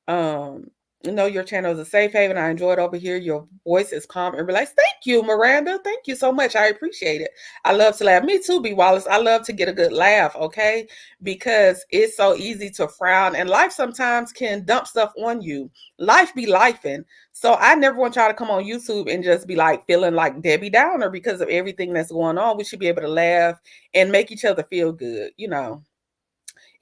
Um, your channel is a safe haven. I enjoy it over here. Your voice is calm and relaxed. Thank you, Miranda. Thank you so much. I appreciate it. I love to laugh. Me too, B Wallace. I love to get a good laugh, okay? Because it's so easy to frown, and life sometimes can dump stuff on you. Life be lifing. So I never want y'all to come on YouTube and just be like feeling like Debbie Downer because of everything that's going on. We should be able to laugh and make each other feel good,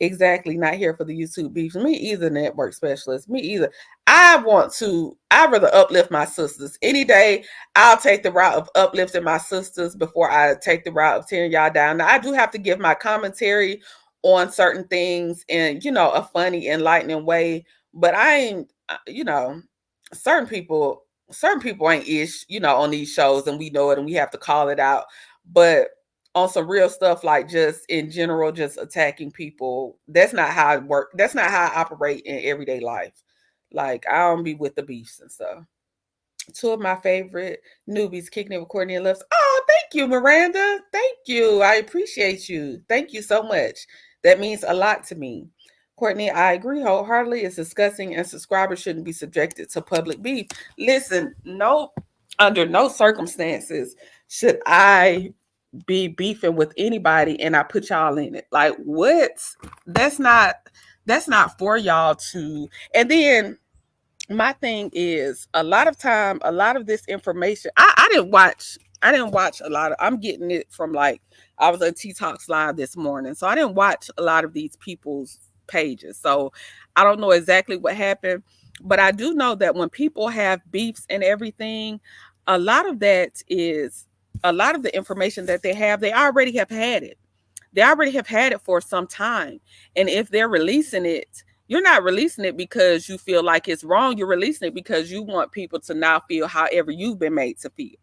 Exactly, not here for the YouTube beef. Me either, network specialist. Me either. I'd rather uplift my sisters. Any day, I'll take the route of uplifting my sisters before I take the route of tearing y'all down. Now, I do have to give my commentary on certain things in, a funny, enlightening way, but I ain't, certain people ain't ish, on these shows, and we know it and we have to call it out. But on some real stuff, like just in general, just attacking people. That's not how I work. That's not how I operate in everyday life. Like, I don't be with the beefs and stuff. Two of my favorite newbies kicking it with Courtney and Lips. Oh, thank you, Miranda. Thank you. I appreciate you. Thank you so much. That means a lot to me. Courtney, I agree wholeheartedly. It's disgusting, and subscribers shouldn't be subjected to public beef. Listen, no, under no circumstances should I be beefing with anybody and I put y'all in it. Like, what? That's not that's not for y'all to. And then my thing is, a lot of this information, I didn't watch a lot of. I'm getting it from, like, I was on T Talks Live this morning, so I didn't watch a lot of these people's pages, so I don't know exactly what happened. But I do know that when people have beefs and everything, a lot of that is a lot of the information that they already have had it. They already have had it for some time. And if they're releasing it, you're not releasing it because you feel like it's wrong. You're releasing it because you want people to now feel however you've been made to feel.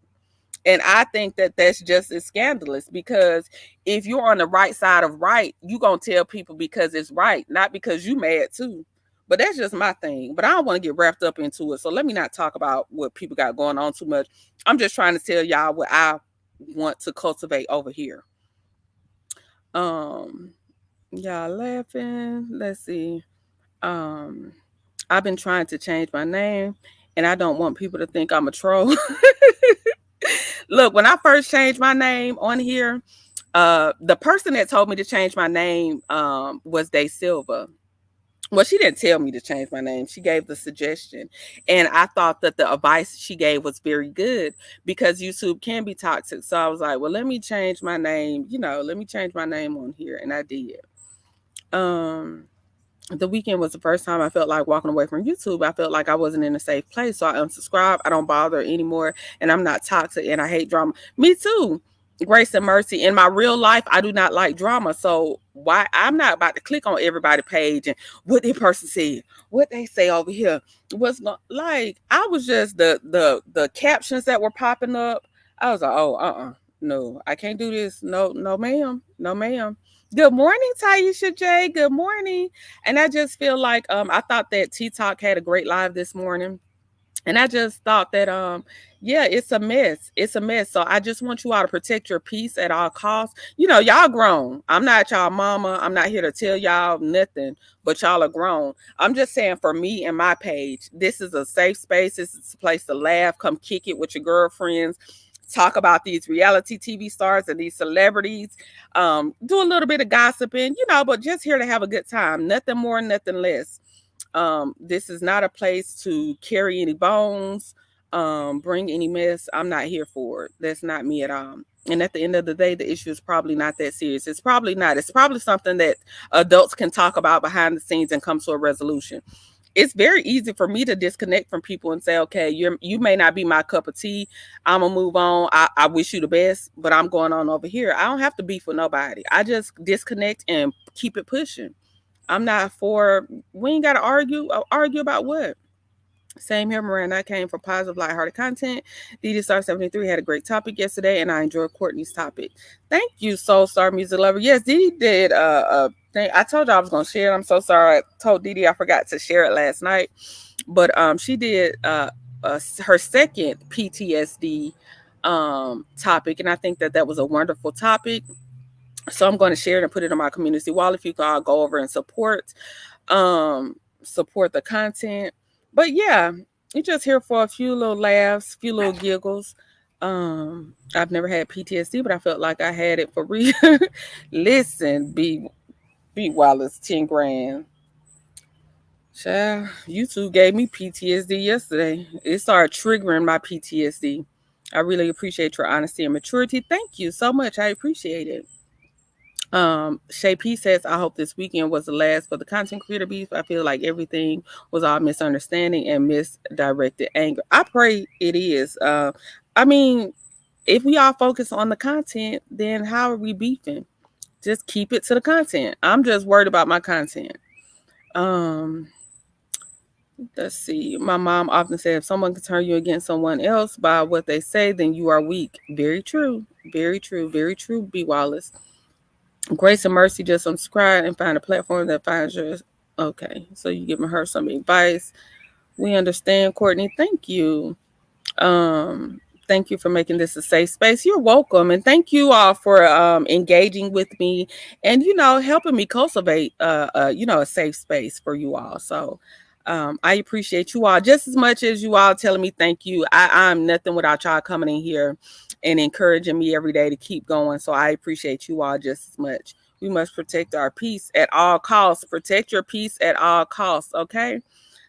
And I think that that's just as scandalous, because if you're on the right side of right, you're going to tell people because it's right, not because you mad too. But that's just my thing. But I don't want to get wrapped up into it. So let me not talk about what people got going on too much. I'm just trying to tell y'all what I want to cultivate over here. Um, Y'all laughing. Let's see. Um, I've been trying to change my name, and I don't want people to think I'm a troll. Look, when I first changed my name on here, the person that told me to change my name was Day Silva. Well, she didn't tell me to change my name. She gave the suggestion. And I thought that the advice she gave was very good, because YouTube can be toxic. So I was like, well, let me change my name, let me change my name on here. And I did. Um, the weekend was the first time I felt like walking away from YouTube. I felt like I wasn't in a safe place. So I unsubscribed. I don't bother anymore. And I'm not toxic, and I hate drama. Me too. Grace and mercy. In my real life, I do not like drama. So why I'm not about to click on everybody's page and what that person said, what they say over here. Was not like, I was just the captions that were popping up. I was like, oh, no, I can't do this. No, no, ma'am. No, ma'am. Good morning, Taisha J. Good morning. And I just feel like I thought that T Talk had a great live this morning. And I just thought that yeah, it's a mess. It's a mess. So I just want you all to protect your peace at all costs. Y'all grown. I'm not y'all mama. I'm not here to tell y'all nothing, but y'all are grown. I'm just saying, for me and my page, this is a safe space. This is a place to laugh, come kick it with your girlfriends, talk about these reality TV stars and these celebrities, do a little bit of gossiping, but just here to have a good time. Nothing more, nothing less. This is not a place to carry any bones, bring any mess. I'm not here for it. That's not me at all. And at the end of the day, the issue is probably not that serious. It's probably not. It's probably something that adults can talk about behind the scenes and come to a resolution. It's very easy for me to disconnect from people and say, okay, you may not be my cup of tea. I'm gonna move on. I wish you the best, but I'm going on over here. I don't have to beef with nobody. I just disconnect and keep it pushing. I'm not for, we ain't gotta argue about what. Same here, Miranda. I came for positive, lighthearted content. DD Star 73 had a great topic yesterday, and I enjoyed Courtney's topic. Thank you, Soul Star Music Lover. Yes, Didi did thing. I told you I was gonna share it. I'm so sorry. I told Didi I forgot to share it last night. But she did her second PTSD topic, and I think that was a wonderful topic. So I'm going to share it and put it on my community wall. If you can all go over and support the content. But yeah, you're just here for a few little laughs, few little giggles. I've never had PTSD, but I felt like I had it for real. Listen, B Wallace, 10 grand. Child, YouTube gave me PTSD yesterday. It started triggering my PTSD. I really appreciate your honesty and maturity. Thank you so much. I appreciate it. Shay P says, I hope this weekend was the last for the content creator beef. I feel like everything was all misunderstanding and misdirected anger. I pray it is. I mean, if we all focus on the content, then how are we beefing? Just keep it to the content. I'm just worried about my content. Um, let's see. My mom often said, if someone can turn you against someone else by what they say, then you are weak. Very true. Very true. Very true, B. Wallace. Grace and Mercy just subscribe and find a platform that finds yours. Okay, so you giving her some advice. We understand, Courtney. Thank you. Um, Thank you for making this a safe space. You're welcome, and thank you all for engaging with me and helping me cultivate a safe space for you all. So I appreciate you all just as much as you all telling me thank you. I'm nothing without y'all coming in here and encouraging me every day to keep going. So I appreciate you all just as much. We must protect our peace at all costs. Protect your peace at all costs. Okay.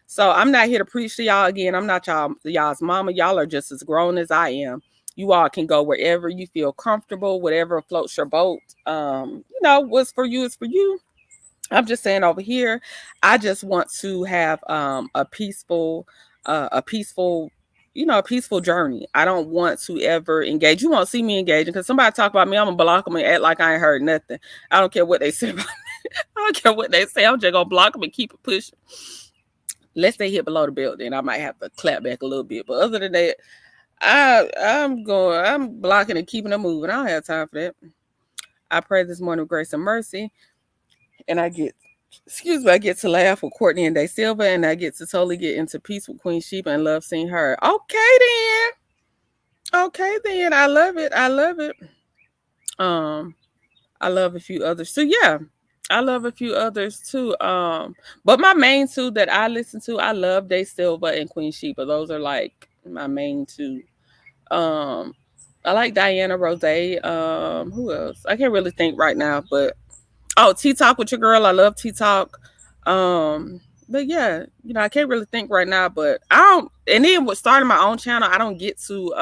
So I'm not here to preach to y'all again. I'm not y'all's mama. Y'all are just as grown as I am. You all can go wherever you feel comfortable, whatever floats your boat. What's for you is for you. I'm just saying over here, I just want to have a peaceful, a peaceful journey. I don't want to ever engage. You won't see me engaging because somebody talk about me, I'm gonna block them and act like I ain't heard nothing. I don't care what they say about me. I don't care what they say. I'm just gonna block them and keep it pushing. Unless they hit below the belt, then I might have to clap back a little bit. But other than that, I'm blocking and keeping them moving. I don't have time for that. I pray this morning with grace and mercy, and I get to laugh with Courtney and Day Silva, and I get to totally get into peace with Queen Sheba and love seeing her. Okay then. I love it. I love a few others too. Yeah. I love a few others too. But my main two that I listen to, I love Day Silva and Queen Sheba. Those are like my main two. I like Diana Rose. Who else? I can't really think right now, but Tea Talk with your girl. I love Tea Talk. But yeah, I can't really think right now, but I don't. And then with starting my own channel, I don't get to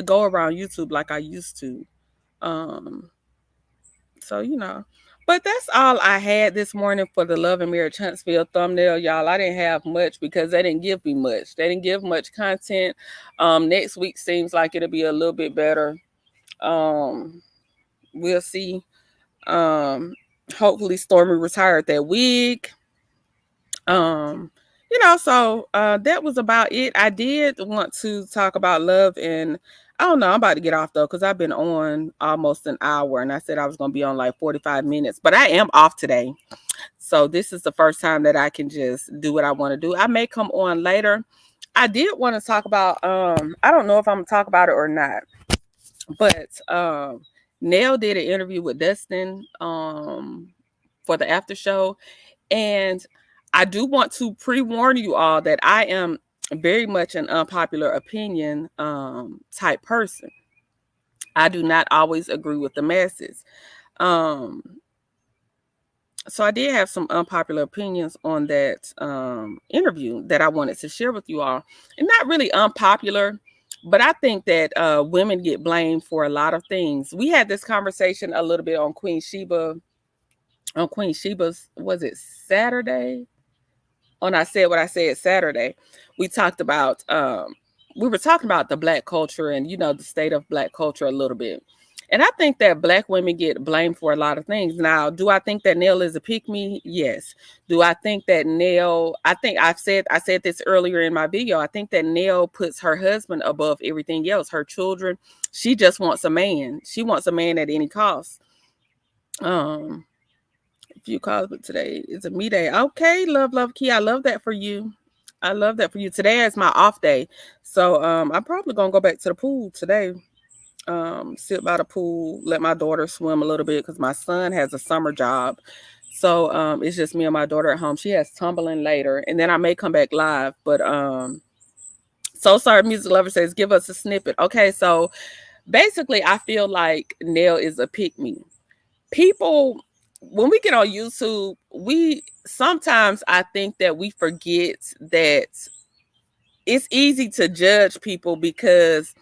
go around YouTube like I used to. Um, so. But that's all I had this morning for the Love and Marriage Huntsville thumbnail, y'all. I didn't have much because they didn't give me much. They didn't give much content. Next week seems like it'll be a little bit better. We'll see. Hopefully Stormy retired that wig. That was about it. I did want to talk about love, and I don't know, I'm about to get off though, because I've been on almost an hour and I said I was gonna be on like 45 minutes, but I am off today. So this is the first time that I can just do what I want to do. I may come on later. I did want to talk about I don't know if I'm gonna talk about it or not, but Nell did an interview with Dustin for the after show, and I do want to pre-warn you all that I am very much an unpopular opinion type person. I do not always agree with the masses. So I did have some unpopular opinions on that interview that I wanted to share with you all. And not really unpopular, but I think that women get blamed for a lot of things. We had this conversation a little bit on Queen Sheba's, was it Saturday? On I Said What I Said Saturday, we talked about we were talking about the Black culture and the state of Black culture a little bit. And I think that Black women get blamed for a lot of things. Now, do I think that Nell is a pick-me? Yes. Do I think that Nell, I said this earlier in my video, I think that Nell puts her husband above everything else, her children. She just wants a man. She wants a man at any cost. Few calls, but today is a me day. Okay, love key. I love that for you. Today is my off day, so I'm probably gonna go back to the pool today. Sit by the pool, let my daughter swim a little bit because my son has a summer job. So it's just me and my daughter at home. She has tumbling later, and then I may come back live. But so sorry, music lover says give us a snippet. Okay, so basically, I feel like Nell is a pick me. People, when we get on YouTube, I think that we forget that it's easy to judge people because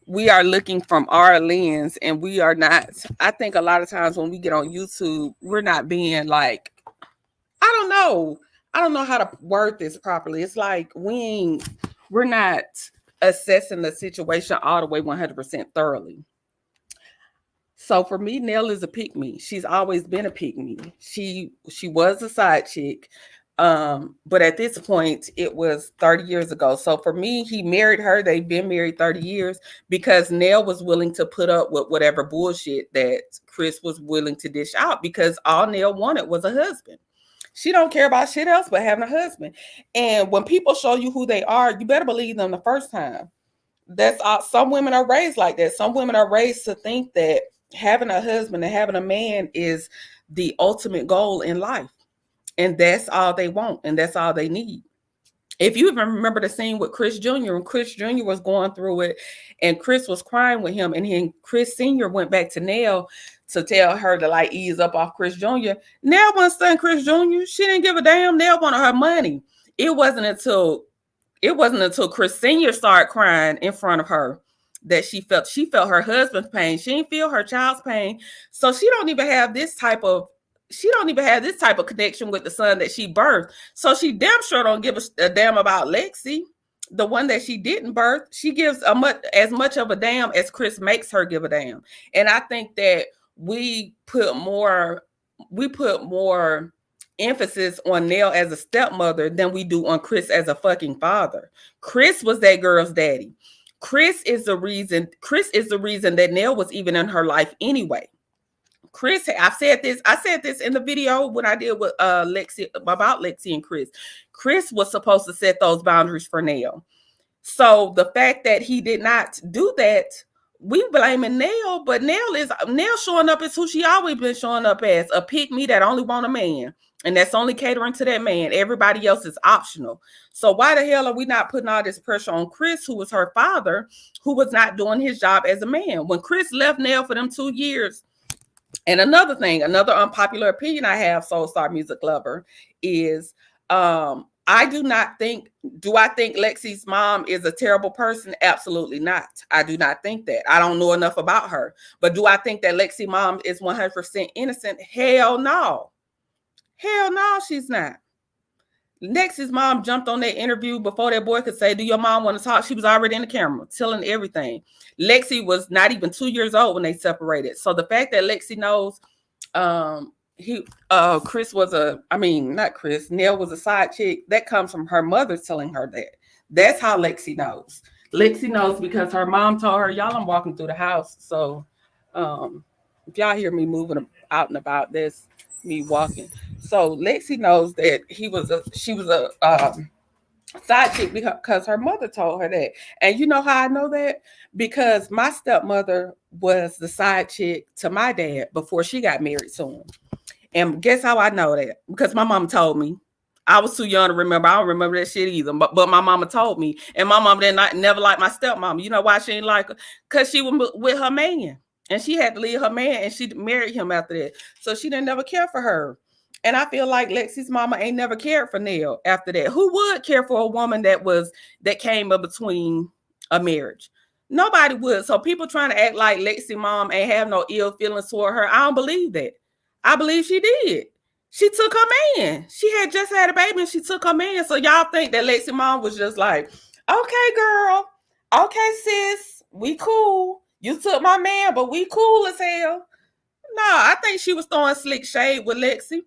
we are looking from our lens, and we are not. I think a lot of times when we get on YouTube, we're not being like, I don't know. I don't know how to word this properly. It's like we're not assessing the situation all the way 100% thoroughly. So for me, Nell is a pick me. She's always been a pick me. She was a side chick. But at this point, it was 30 years ago. So for me, he married her. They've been married 30 years because Nell was willing to put up with whatever bullshit that Chris was willing to dish out, because all Nell wanted was a husband. She don't care about shit else but having a husband. And when people show you who they are, you better believe them the first time. That's some women are raised like that. Some women are raised to think that having a husband and having a man is the ultimate goal in life, and that's all they want, and that's all they need. If you even remember the scene with Chris Jr., when Chris Jr. was going through it and Chris was crying with him, and then Chris Sr. went back to Nell to tell her to like ease up off Chris Jr. Nell wasn't studying Chris Jr. She didn't give a damn. Nell wanted her money. It wasn't until Chris Sr. started crying in front of her that she felt her husband's pain. She didn't feel her child's pain. So she don't even have this type of connection with the son that she birthed. So she damn sure don't give a damn about Lexi, the one that she didn't birth. She gives as much of a damn as Chris makes her give a damn. And I think that we put more emphasis on Nell as a stepmother than we do on Chris as a fucking father. Chris was that girl's daddy. Chris is the reason that Nell was even in her life anyway. Chris, I said this in the video when I did with Lexi about Lexi and Chris. Chris was supposed to set those boundaries for Nell. So the fact that he did not do that, we blaming Nell, but Nell showing up as who she always been showing up as, a pick me that only want a man. And that's only catering to that man. Everybody else is optional. So why the hell are we not putting all this pressure on Chris, who was her father, who was not doing his job as a man? When Chris left Nell for them 2 years, and another unpopular opinion I have, Soul Star Music Lover, is I think Lexi's mom is a terrible person? Absolutely not. I do not think that. I don't know enough about her. But do I think that Lexi's mom is 100% innocent? Hell no. Hell no, she's not. Lexi's mom jumped on that interview before that boy could say, do your mom want to talk? She was already in the camera telling everything. Lexi was not even 2 years old when they separated. So the fact that Lexi knows Nell was a side chick, that comes from her mother telling her that. That's how Lexi knows. Lexi knows because her mom told her, y'all, I'm walking through the house. So if y'all hear me moving out and about, that's me walking. So Lexi knows that she was a side chick because her mother told her that. And you know how I know that? Because my stepmother was the side chick to my dad before she got married to him. And guess how I know that? Because my mom told me. I was too young to remember. I don't remember that shit either. But my mama told me. And my mom never liked my stepmom. You know why she didn't like her? Because she was with her man. And she had to leave her man, and she married him after that. So she didn't never care for her. And I feel like Lexi's mama ain't never cared for Nell after that. Who would care for a woman that came up between a marriage? Nobody would. So people trying to act like Lexi's mom ain't have no ill feelings toward her, I don't believe that. I believe she did. She took her man. She had just had a baby and she took her man. So y'all think that Lexi's mom was just like, okay, girl. Okay, sis. We cool. You took my man, but we cool as hell. No, I think she was throwing slick shade with Lexi.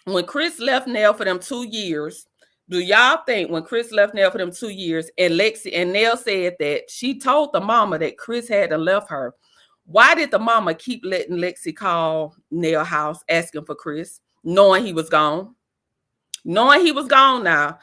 When Chris left Nell for them 2 years, do y'all think when Chris left Nell for them 2 years and Lexi and Nell said that she told the mama that Chris had to left her, why did the mama keep letting Lexi call Nell house asking for Chris, knowing he was gone? Knowing he was gone now.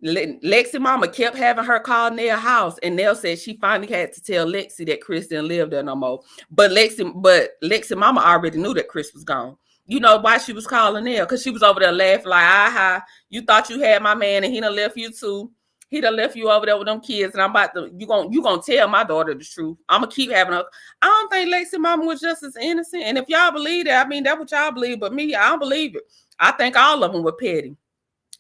Lexi mama kept having her call Nell house, and Nell said she finally had to tell Lexi that Chris didn't live there no more. But Lexi mama already knew that Chris was gone. You know why she was calling Nell? Because she was over there laughing like, aha, you thought you had my man and he done left you too. He done left you over there with them kids, and you gonna tell my daughter the truth. I'm gonna keep having her. I don't think Lexi mama was just as innocent. And if y'all believe that, I mean, that's what y'all believe. But me, I don't believe it. I think all of them were petty.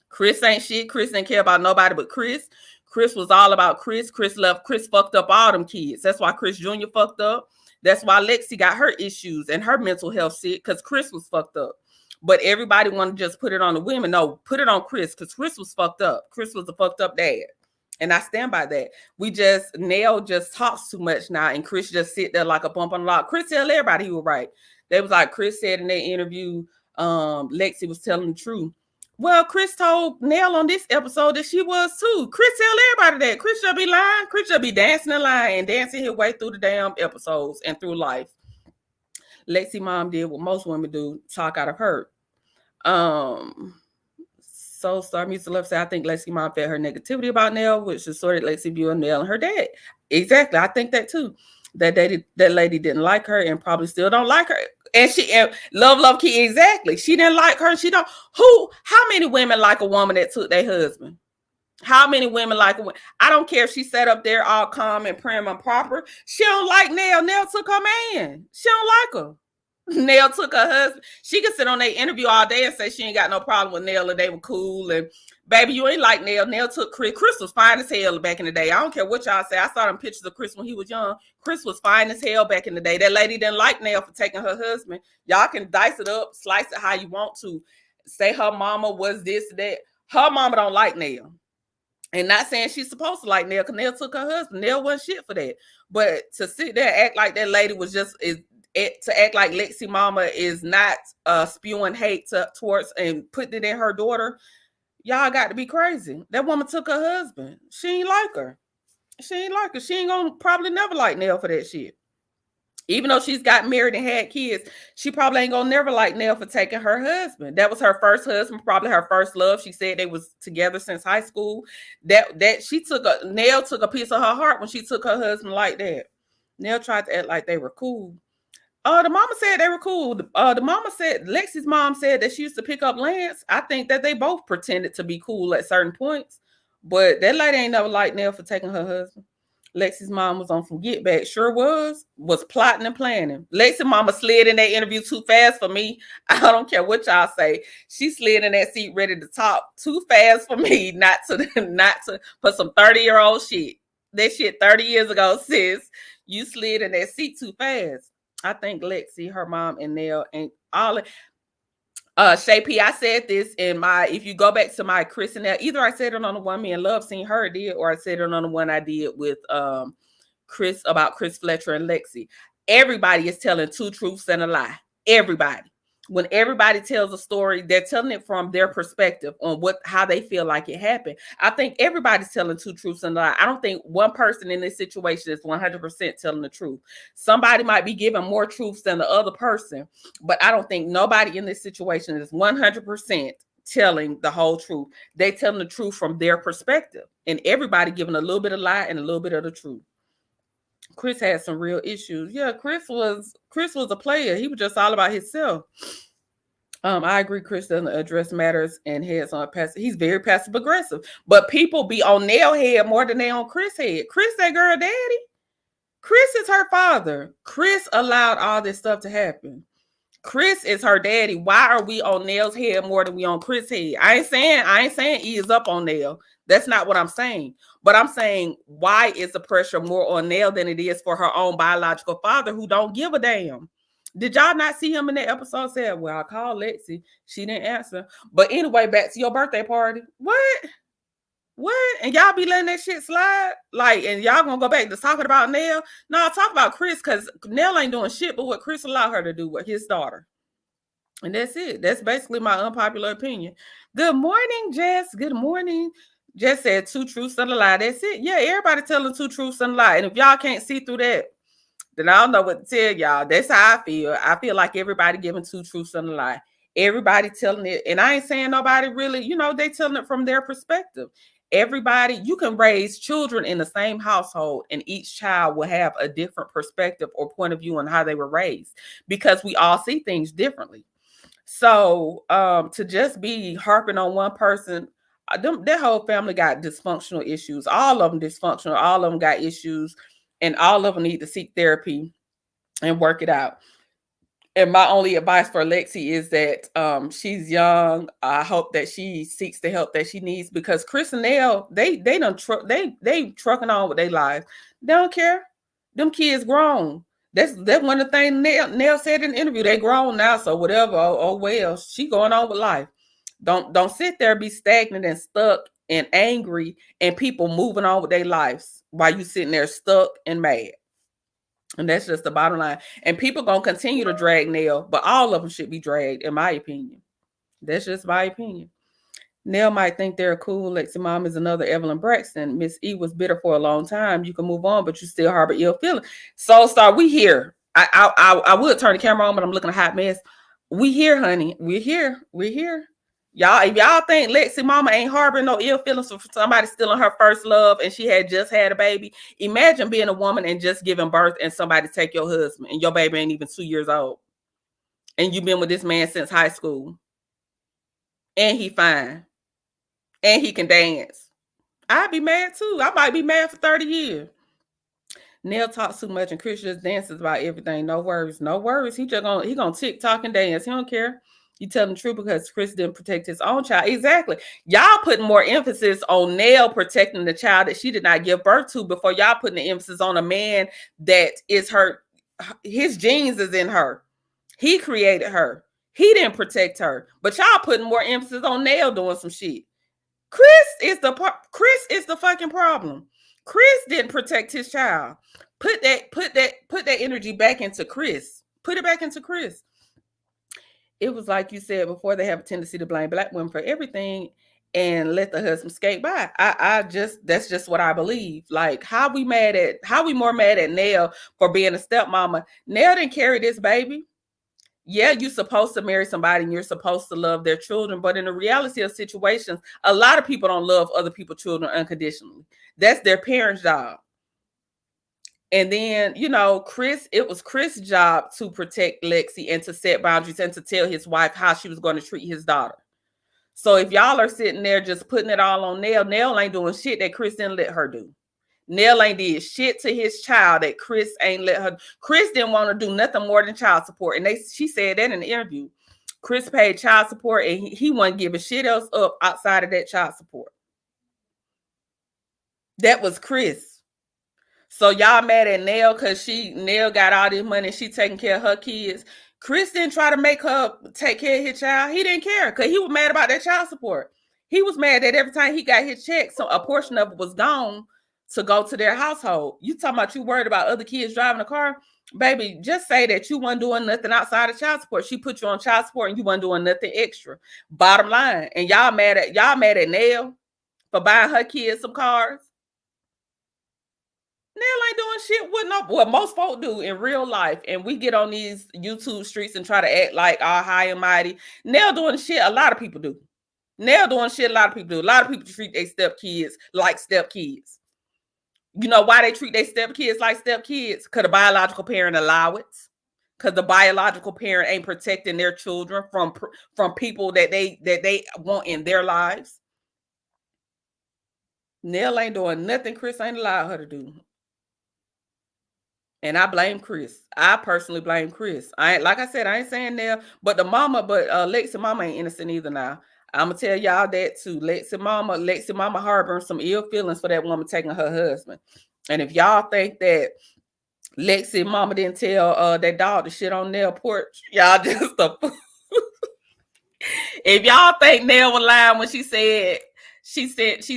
Chris ain't shit. Chris didn't care about nobody but Chris. Chris was all about Chris. Chris left. Chris fucked up all them kids. That's why Chris Jr. fucked up. That's why Lexi got her issues and her mental health sick, because Chris was fucked up. But everybody want to just put it on the women. No, put it on Chris, because Chris was fucked up. Chris was a fucked up dad. And I stand by that. Nell just talks too much now, and Chris just sit there like a bump on the log. Chris tell everybody he was right. They was like, Chris said in their interview, Lexi was telling the truth. Well, Chris told Nell on this episode that she was too. Chris tell everybody that. Chris should be lying. Chris should be dancing and lying and dancing his way through the damn episodes and through life. Lexi mom did what most women do, talk out of hurt. So Star Music Love said, I think Lexi mom felt her negativity about Nell, which distorted Lexi view of Nell and her dad. Exactly. I think that too. That lady didn't like her and probably still don't like her. And love key, exactly. She didn't like her. How many women like a woman that took their husband? How many women like a woman? I don't care if she sat up there all calm and prim and proper. She don't like Nell. Nell took her man. She don't like her. Nell took her husband. She could sit on their interview all day and say she ain't got no problem with Nell and they were cool. And baby, you ain't like Nell. Nell took Chris. Chris was fine as hell back in the day. I don't care what y'all say. I saw them pictures of Chris when he was young. Chris was fine as hell back in the day. That lady didn't like Nell for taking her husband. Y'all can dice it up, slice it how you want to. Say her mama was this, that. Her mama don't like Nell. And not saying she's supposed to like Nell, because Nell took her husband. Nell wasn't shit for that. But to sit there and act like that lady was just to act like Lexi mama is not spewing hate towards and putting it in her daughter, y'all got to be crazy. That woman took her husband. She ain't like her. She ain't gonna probably never like Nell for that shit. Even though she's got married and had kids, she probably ain't gonna never like Nell for taking her husband. That was her first husband, probably her first love. She said they was together since high school. Nell took a piece of her heart when she took her husband like that. Nell tried to act like they were cool. The mama said they were cool. Lexi's mom said that she used to pick up Lance. I think that they both pretended to be cool at certain points, but that lady ain't never liked Nell for taking her husband. Lexi's mom was on some get back. Sure was plotting and planning. Lexi's mama slid in that interview too fast for me. I don't care what y'all say. She slid in that seat ready to talk too fast for me, not to for some 30-year-old shit. That shit 30 years ago, sis. You slid in that seat too fast. I think Lexi, her mom, and Nell and all of Shay P, I said this if you go back to my Chris and Nell, either I said it on the One Me and Love Seen Her did, or I said it on the one I did with Chris about Chris Fletcher and Lexi. Everybody is telling two truths and a lie. Everybody. When everybody tells a story, they're telling it from their perspective on how they feel like it happened. I think everybody's telling two truths and a lie. I don't think one person in this situation is 100% telling the truth. Somebody might be giving more truths than the other person, but I don't think nobody in this situation is 100% telling the whole truth. They telling the truth from their perspective, and everybody giving a little bit of lie and a little bit of the truth. Chris had some real issues. Yeah, Chris was a player. He was just all about himself. I agree. Chris doesn't address matters and heads on passive. He's very passive aggressive. But people be on Nell head more than they on Chris head. Chris, that girl daddy. Chris is her father. Chris allowed all this stuff to happen. Chris is her daddy. Why are we on Nell's head more than we on Chris' head? I ain't saying ease up on Nell. That's not what I'm saying. But I'm saying, why is the pressure more on Nell than it is for her own biological father, who don't give a damn? Did y'all not see him in that episode? Said, well, I called Lexi. She didn't answer. But anyway, back to your birthday party. What? And y'all be letting that shit slide? And y'all gonna go back to talking about Nell? No, talk about Chris, because Nell ain't doing shit but what Chris allowed her to do with his daughter. And that's it. That's basically my unpopular opinion. Good morning, Jess. Good morning. Jess said two truths and a lie. That's it. Yeah, everybody telling two truths and a lie. And if y'all can't see through that, then I don't know what to tell y'all. That's how I feel. I feel like everybody giving two truths and a lie. Everybody telling it. And I ain't saying nobody really, they telling it from their perspective. Everybody, you can raise children in the same household, and each child will have a different perspective or point of view on how they were raised, because we all see things differently. So to just be harping on one person, their whole family got dysfunctional issues. All of them dysfunctional. All of them got issues, and all of them need to seek therapy and work it out. And my only advice for Lexi is that she's young. I hope that she seeks the help that she needs, because Chris and Nell, they don't they trucking on with their lives. They don't care. Them kids grown. That's one of the things Nell said in the interview. They grown now, so whatever. Oh well, she going on with life. Don't sit there, be stagnant and stuck and angry, and people moving on with their lives while you sitting there stuck and mad. And that's just the bottom line. And people gonna continue to drag Nell, but all of them should be dragged, in my opinion. That's just my opinion. Nell might think they're cool. Lexi mom is another Evelyn Braxton. Miss E was bitter for a long time. You can move on, but you still harbor ill feeling. So, Star, we here. I would turn the camera on, but I'm looking a hot mess. We here, honey. We're here. We're here. Y'all, if y'all think Lexi mama ain't harboring no ill feelings for somebody stealing her first love and she had just had a baby, imagine being a woman and just giving birth and somebody take your husband and your baby ain't even 2 years old. And you've been with this man since high school. And he fine. And he can dance. I'd be mad too. I might be mad for 30 years. Nell talks too much and Chris just dances about everything. No worries. No worries. He gonna TikTok and dance. He don't care. You tell the truth because Chris didn't protect his own child. Exactly. Y'all putting more emphasis on Nell protecting the child that she did not give birth to before y'all putting the emphasis on a man that is her. His genes is in her. He created her. He didn't protect her. But y'all putting more emphasis on Nell doing some shit. Chris is the fucking problem. Chris didn't protect his child. Put that energy back into Chris. Put it back into Chris. It was like you said before, they have a tendency to blame black women for everything and let the husband skate by. That's just what I believe. Like, how we more mad at Nell for being a stepmama? Nell didn't carry this baby. Yeah, you're supposed to marry somebody and you're supposed to love their children. But in the reality of situations, a lot of people don't love other people's children unconditionally. That's their parents' job. And then, it was Chris' job to protect Lexi and to set boundaries and to tell his wife how she was going to treat his daughter. So if y'all are sitting there just putting it all on Nell ain't doing shit that Chris didn't let her do. Nell ain't did shit to his child that Chris ain't let her. Chris didn't want to do nothing more than child support. And she said that in the interview. Chris paid child support and he wasn't giving shit else up outside of that child support. That was Chris. So y'all mad at Nell because Nell got all this money and she taking care of her kids. Chris didn't try to make her take care of his child. He didn't care because he was mad about that child support. He was mad that every time he got his check, so a portion of it was gone to go to their household. You talking about you worried about other kids driving a car? Baby, just say that you weren't doing nothing outside of child support. She put you on child support and you weren't doing nothing extra. Bottom line. And y'all mad at Nell for buying her kids some cars. Nell ain't doing shit with what most folk do in real life. And we get on these YouTube streets and try to act like all high and mighty. Nell doing shit a lot of people do. Nell doing shit a lot of people do. A lot of people treat their stepkids like stepkids. You know why they treat their stepkids like stepkids? Because the biological parent allow it. Because the biological parent ain't protecting their children from people that they want in their lives. Nell ain't doing nothing Chris ain't allowed her to do. And I blame Chris. I personally blame Chris. I ain't saying Nell, but Lexi mama ain't innocent either now. I'm gonna tell y'all that too. Lexi mama harboring some ill feelings for that woman taking her husband. And if y'all think that Lexi mama didn't tell that dog to shit on Nell porch, y'all just if y'all think Nell was lying when she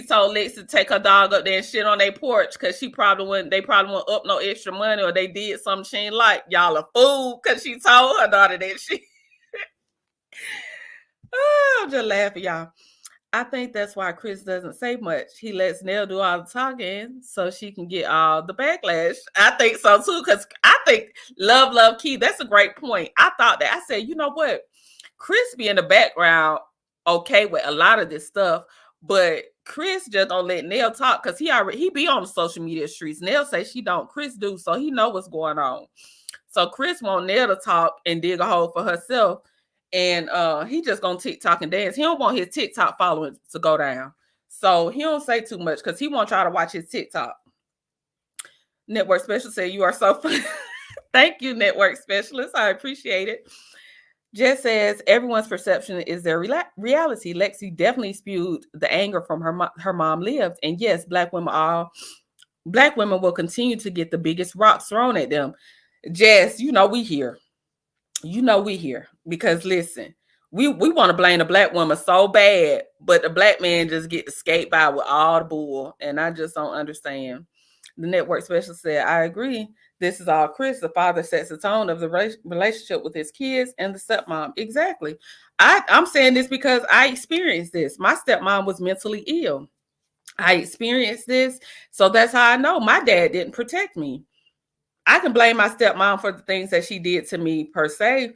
told Lexi to take her dog up there and shit on their porch because they probably wouldn't up no extra money or they did something she ain't like. Y'all a fool because she told her daughter that shit. I'm just laughing, y'all. I think that's why Chris doesn't say much. He lets Nell do all the talking so she can get all the backlash. I think so too, because I think love key. That's a great point. I thought that. I said, you know what? Chris be in the background okay with a lot of this stuff, but Chris just don't let Nell talk because he be on the social media streets. Nell say she don't. Chris do, so he know what's going on. So Chris want Nell to talk and dig a hole for herself. And he just gonna TikTok and dance. He don't want his TikTok followers to go down. So he don't say too much because he won't try to watch his TikTok. Network Special said, you are so funny. Thank you, network specialist. I appreciate it. Jess says everyone's perception is their reality. Lexi definitely spewed the anger from her mom lived, and yes, black women will continue to get the biggest rocks thrown at them. Jess, we here. We here because listen, we want to blame the black woman so bad, but the black man just get to skate by with all the bull, and I just don't understand. The network specialist said, I agree. This is all Chris. The father sets the tone of the relationship with his kids and the stepmom. Exactly. I'm saying this because I experienced this. My stepmom was mentally ill. I experienced this. So that's how I know my dad didn't protect me. I can blame my stepmom for the things that she did to me per se,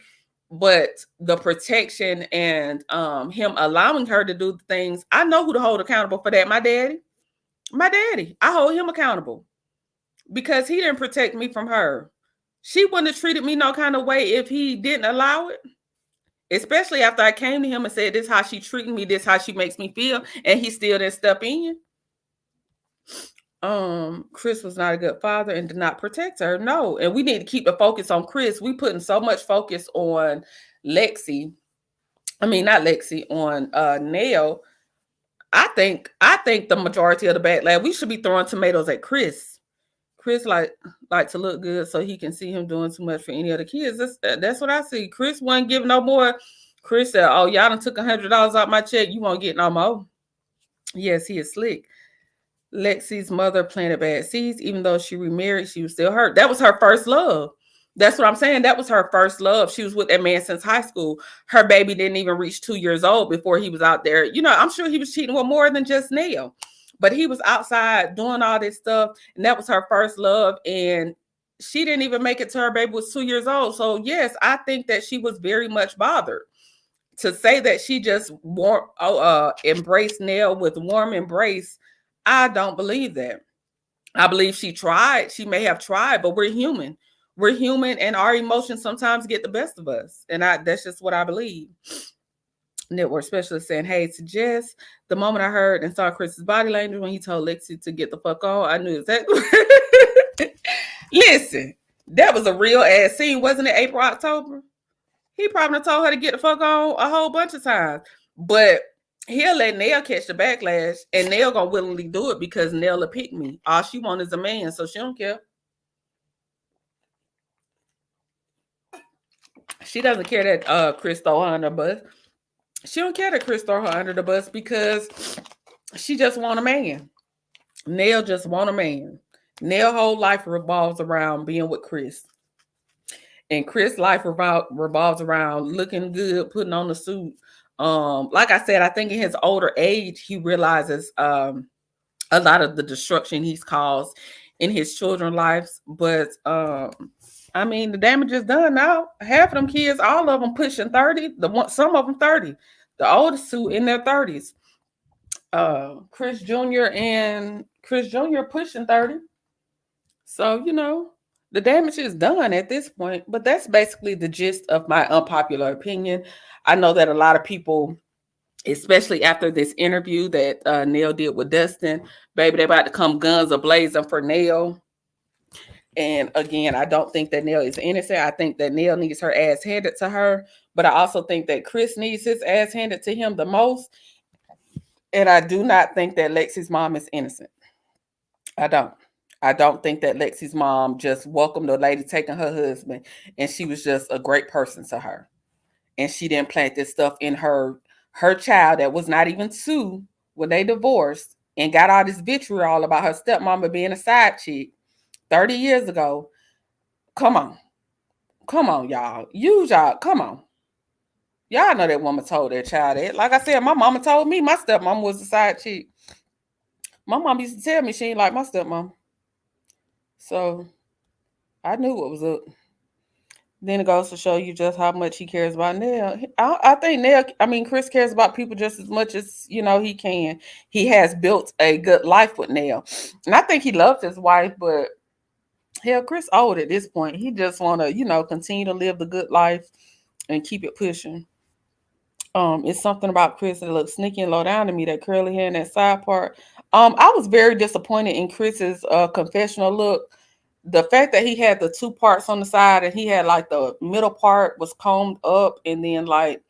but the protection and him allowing her to do the things, I know who to hold accountable for that. My daddy. I hold him accountable because he didn't protect me from her. She wouldn't have treated me no kind of way if he didn't allow it. Especially after I came to him and said, this is how she treating me, this is how she makes me feel, and he still didn't step in. Chris was not a good father and did not protect her. No, and we need to keep the focus on Chris. We putting so much focus on Lexi. I mean, not Lexi, on Nell. I think the majority of the backlash, we should be throwing tomatoes at Chris. Chris like to look good so he can see him doing too much for any other kids. That's what I see. Chris wasn't giving no more. Chris said, "Oh, y'all done took $100 out my check. You won't get no more." Yes, he is slick. Lexi's mother planted bad seeds. Even though she remarried, she was still hurt. That was her first love. That's what I'm saying. That was her first love. She was with that man since high school. Her baby didn't even reach 2 years old before he was out there. I'm sure he was cheating with more than just Neil. But he was outside doing all this stuff, and that was her first love. And she didn't even make it to her baby was 2 years old. So yes, I think that she was very much bothered. To say that she just embraced Nell with warm embrace, I don't believe that. I believe she tried. She may have tried, but we're human. We're human, and our emotions sometimes get the best of us. And that's just what I believe. Network specialist saying, hey, to Jess, the moment I heard and saw Chris's body language when he told Lexi to get the fuck on, I knew exactly. Listen, that was a real ass scene, wasn't it? April, October. He probably told her to get the fuck on a whole bunch of times, but he'll let Nell catch the backlash, and Nell gonna willingly do it because Nell will pick me. All she wants is a man, so she don't care. She doesn't care that Chris throw her under the bus. She don't care that Chris throw her under the bus because she just want a man. Nell just want a man. Nell whole life revolves around being with Chris. And Chris' life revolves around looking good, putting on the suit. Like I said, I think in his older age, he realizes a lot of the destruction he's caused in his children's lives. But I mean, the damage is done now. Half of them kids, all of them pushing 30. Some of them 30. The oldest two in their 30s. Chris Jr. pushing 30. So, the damage is done at this point, but that's basically the gist of my unpopular opinion. I know that a lot of people, especially after this interview that Nell did with Dustin, baby, they about to come guns a-blazing for Nell. And again, I don't think that Nell is innocent. I think that Nell needs her ass handed to her, but I also think that Chris needs his ass handed to him the most. And I do not think that Lexi's mom is innocent. I don't think that Lexi's mom just welcomed the lady taking her husband and she was just a great person to her. And she didn't plant this stuff in her child that was not even 2 when they divorced and got all this vitriol about her stepmama being a side chick 30 years ago. Come on, y'all. Come on. Y'all know that woman told that child that. Like I said, my mama told me my stepmom was a side chick. My mom used to tell me she ain't like my stepmom. So I knew what was up. Then it goes to show you just how much he cares about Nell. I think Chris cares about people just as much as, he can. He has built a good life with Nell. And I think he loves his wife, but hell, Chris old at this point. He just want to, continue to live the good life and keep it pushing. It's something about Chris that looks sneaky and low down to me, that curly hair and that side part. I was very disappointed in Chris's confessional look. the fact that he had the two parts on the side and he had like the middle part was combed up, and then like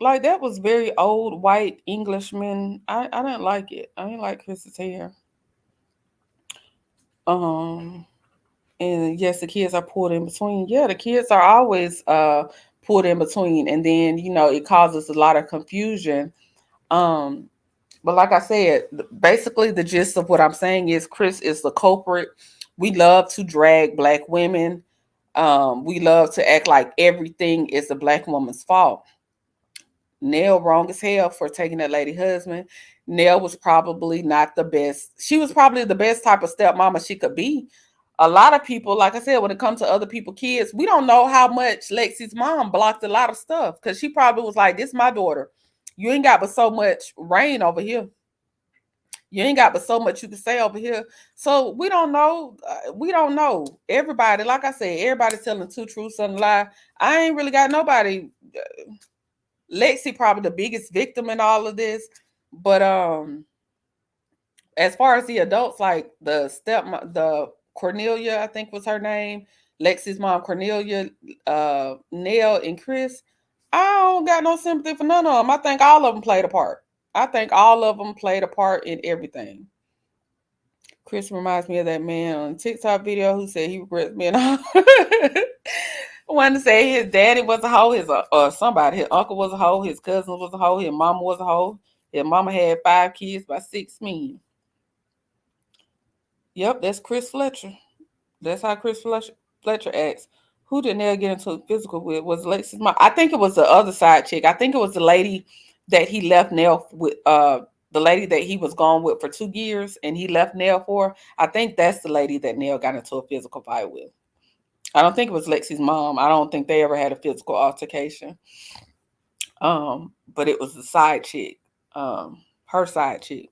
that was very old white Englishman. I didn't like it. I didn't like Chris's hair. Um and yes, the kids are pulled in between. Yeah, the kids are always pulled in between, and then it causes a lot of confusion. Um but like I said, basically the gist of what I'm saying is Chris is the culprit. We love to drag black women. We love to act like everything is the black woman's fault. Nell wrong as hell for taking that lady husband. Nell was probably not the best. She was probably the best type of stepmama she could be. A lot of people, like I said, when it comes to other people's kids, we don't know how much Lexi's mom blocked a lot of stuff because she probably was like, "This is my daughter. You ain't got but so much rain over here. You ain't got but so much you can say over here." So we don't know. We don't know. Everybody, like I said, everybody's telling two truths and a lie. I ain't really got nobody. Lexi probably the biggest victim in all of this, but as far as the adults, like the Cornelia, I think was her name, Lexi's mom, Cornelia, Nell, and Chris, I don't got no sympathy for none of them. I think all of them played a part. I think all of them played a part in everything. Chris reminds me of that man on TikTok video who said he regrets being a wanted to say his daddy was a hoe, his or somebody, his uncle was a hoe, his cousin was a hoe, his mama was a hoe. His mama had 5 kids by 6 men. Yep, that's Chris Fletcher. That's how Fletcher acts. Who did Nell get into a physical with? Was Lexi's mom? I think it was the other side chick. I think it was the lady that he left Nell with. The lady that he was gone with for 2 years, and he left Nell for. I think that's the lady that Nell got into a physical fight with. I don't think it was Lexi's mom. I don't think they ever had a physical altercation. But it was the side chick, her side chick,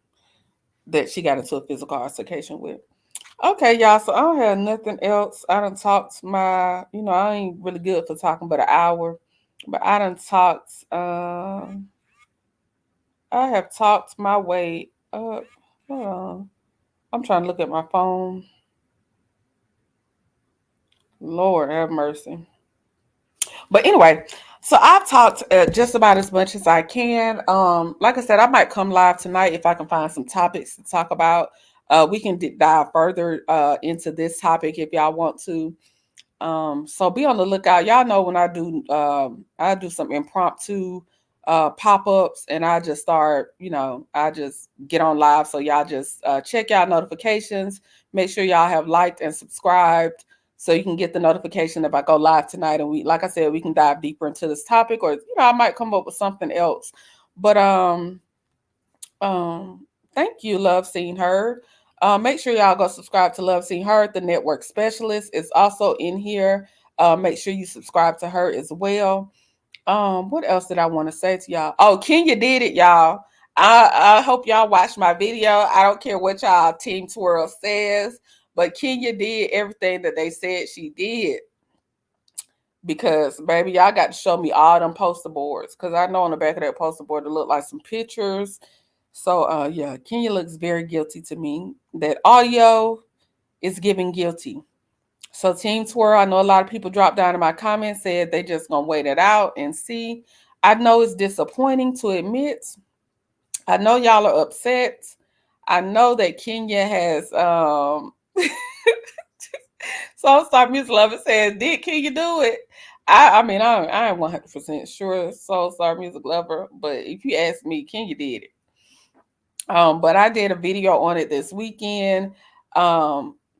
that she got into a physical altercation with. Okay, y'all. So I don't have nothing else. I done talked I ain't really good for talking but an hour. But I done talked I have talked my way up. Hold on. I'm trying to look at my phone. Lord have mercy. But anyway, so I've talked just about as much as I can. Like I said, I might come live tonight if I can find some topics to talk about. We can dive further into this topic if y'all want to. So be on the lookout. Y'all know when I do some impromptu pop-ups, and I just start, I just get on live. So y'all just check y'all notifications. Make sure y'all have liked and subscribed so you can get the notification if I go live tonight. And like I said, we can dive deeper into this topic, or I might come up with something else. But thank you, Love Seen Heard. Make sure y'all go subscribe to Love Seen Heard, the network specialist. Is also in here. Make sure you subscribe to her as well. What else did I want to say to y'all? Oh, Kenya did it, y'all. I hope y'all watched my video. I don't care what y'all Team Twirl says, but Kenya did everything that they said she did. Because baby, y'all got to show me all them poster boards. Because I know on the back of that poster board it looked like some pictures. So yeah, Kenya looks very guilty to me. That audio is giving guilty. So Team Twirl, I know a lot of people dropped down in my comments, said they just gonna wait it out and see. I know it's disappointing to admit. I know y'all are upset. I know that Kenya has Soul Star Music Lover says, did Kenya do it? I mean, I ain't 100% sure Soul Star Music Lover, but if you ask me, Kenya did it. But I did a video on it this weekend.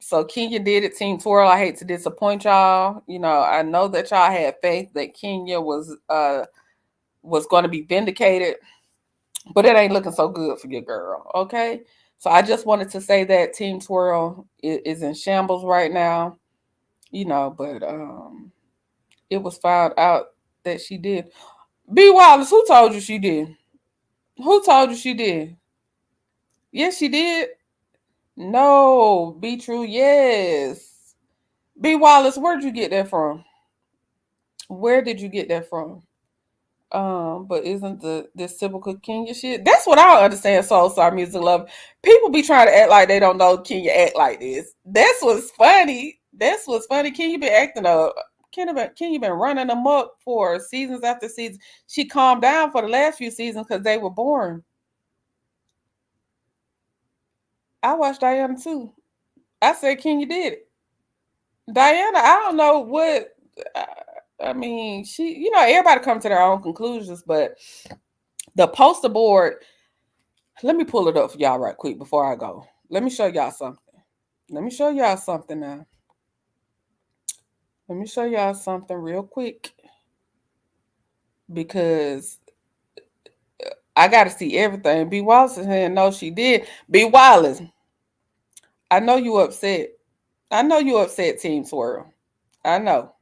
So Kenya did it, Team Twirl. I hate to disappoint y'all. I know that y'all had faith that Kenya was going to be vindicated, but it ain't looking so good for your girl. Okay, so I just wanted to say that Team Twirl is in shambles right now. But it was found out that she did. B Wallace, who told you she did? Who told you she did? Yes, she did. No, be true. Yes. B Wallace, where'd you get that from? Where did you get that from? But isn't this typical Kenya shit? That's what I don't understand. Soul Star Music Love. People be trying to act like they don't know Kenya act like this. That's what's funny. That's what's funny. Kenya been acting up. Kenya been running them up for seasons after season. She calmed down for the last few seasons because they were boring. I watched Diana too. I said Kenya did it. Diana, I don't know what. I mean, everybody come to their own conclusions, but the poster board. Let me pull it up for y'all right quick before I go. Let me show y'all something. Let me show y'all something now. Let me show y'all something real quick because I got to see everything. B. Wallace is saying no, she did. B. Wallace, I know you upset. I know you upset, Team Swirl. I know.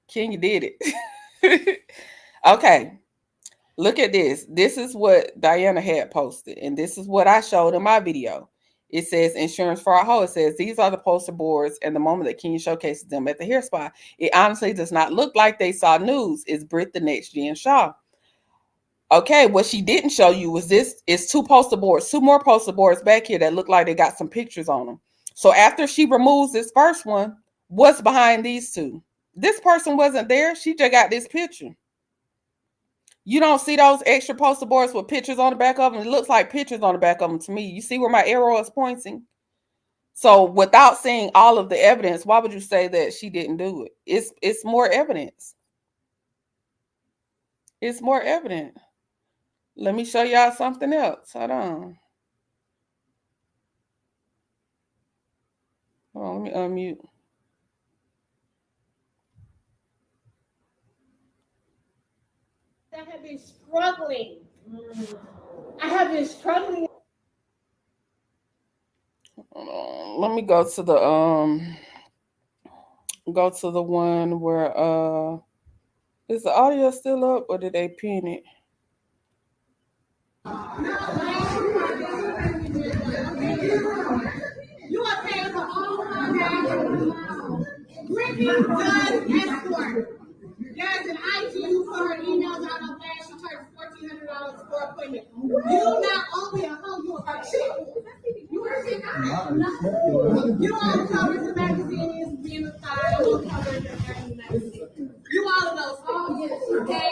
Kenya did it. Okay. Look at this. This is what Diana had posted, and this is what I showed in my video. It says insurance for our hoe. It says these are the poster boards and the moment that Kenya showcases them at the hair spa. It honestly does not look like they saw news. It's Brit the next Jen Shaw. Okay, what she didn't show you was this is two more poster boards back here that look like they got some pictures on them. So after she removes this first one, what's behind these two? This person wasn't there. She just got this picture. You don't see those extra poster boards with pictures on the back of them. It looks like pictures on the back of them to me. You see where my arrow is pointing? So without seeing all of the evidence, why would you say that she didn't do it? It's more evidence. It's more evident. Let me show y'all something else. Hold on. Hold on, let me unmute. I have been struggling. I have been struggling. Hold on. Let me go to the one where is the audio still up or did they pin it? You are paying for all of my bags. Brittany does escort. There's an ITU for her emails out of last. She charged $1,400 for appointment. You not only a hoe, you a chick. You are a chick. You all cover the magazines, being a star, you all cover the magazine. You all of those things. Okay?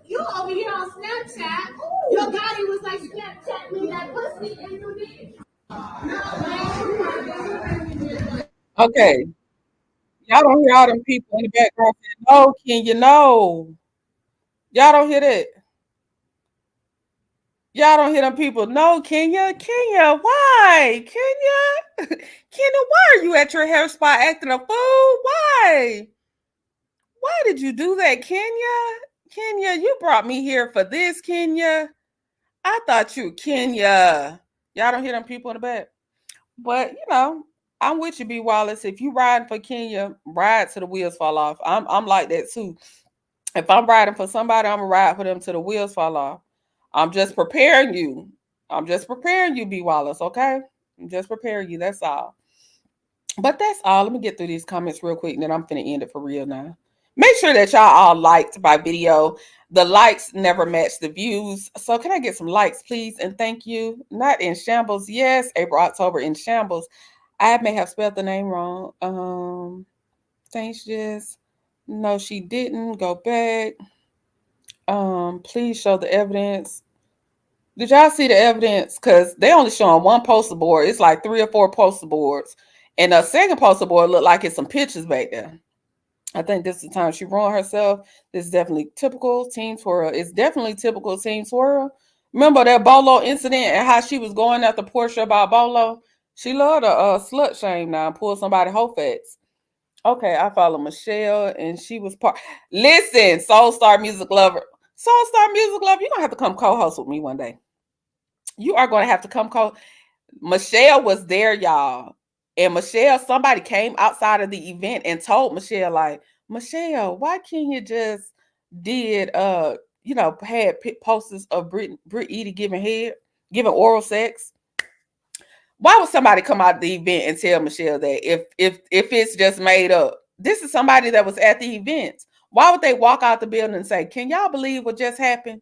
You over here on Snapchat. Your daddy was like Snapchat me that pussy and you did. Okay. Y'all don't hear all them people in the background saying, no, Kenya, no. Y'all don't hear that. Y'all don't hear them people. No, Kenya, why? Kenya, why are you at your hair spa acting a fool? Why? Why did you do that, Kenya? Kenya, you brought me here for this, Kenya. I thought you, Kenya. Y'all don't hear them people in the back. But I'm with you, B. Wallace. If you riding for Kenya, ride till the wheels fall off. I'm like that too. If I'm riding for somebody, I'm gonna ride for them till the wheels fall off. I'm just preparing you. I'm just preparing you, B. Wallace. Okay, I'm just preparing you. That's all. But that's all. Let me get through these comments real quick, and then I'm finna end it for real now. Make sure that y'all all liked my video. The likes never match the views. So can I get some likes, please? And thank you. Not in shambles. Yes, April, October in shambles. I may have spelled the name wrong. Thanks, Jess. No, she didn't. Go back. Please show the evidence. Did y'all see the evidence? Because they only showing one poster board. It's like 3 or 4 poster boards. And the second poster board looked like it's some pictures back there. I think this is the time she ruined herself. This is definitely typical Team Swirl. It's definitely typical Team Swirl. Remember that Bolo incident and how she was going after Portia about Bolo? She loved a slut shame now and pull somebody whole facts. Okay, I follow Michelle and she was part. Listen, Soul Star Music Lover. Soul Star Music Lover, you're going to have to come co-host with me one day. You are going to have to come Michelle was there, y'all. And Michelle, somebody came outside of the event and told Michelle, like, Michelle, why can't you just had posters of Brit Edie giving oral sex? Why would somebody come out of the event and tell Michelle that if it's just made up? This is somebody that was at the event. Why would they walk out the building and say, "Can y'all believe what just happened?"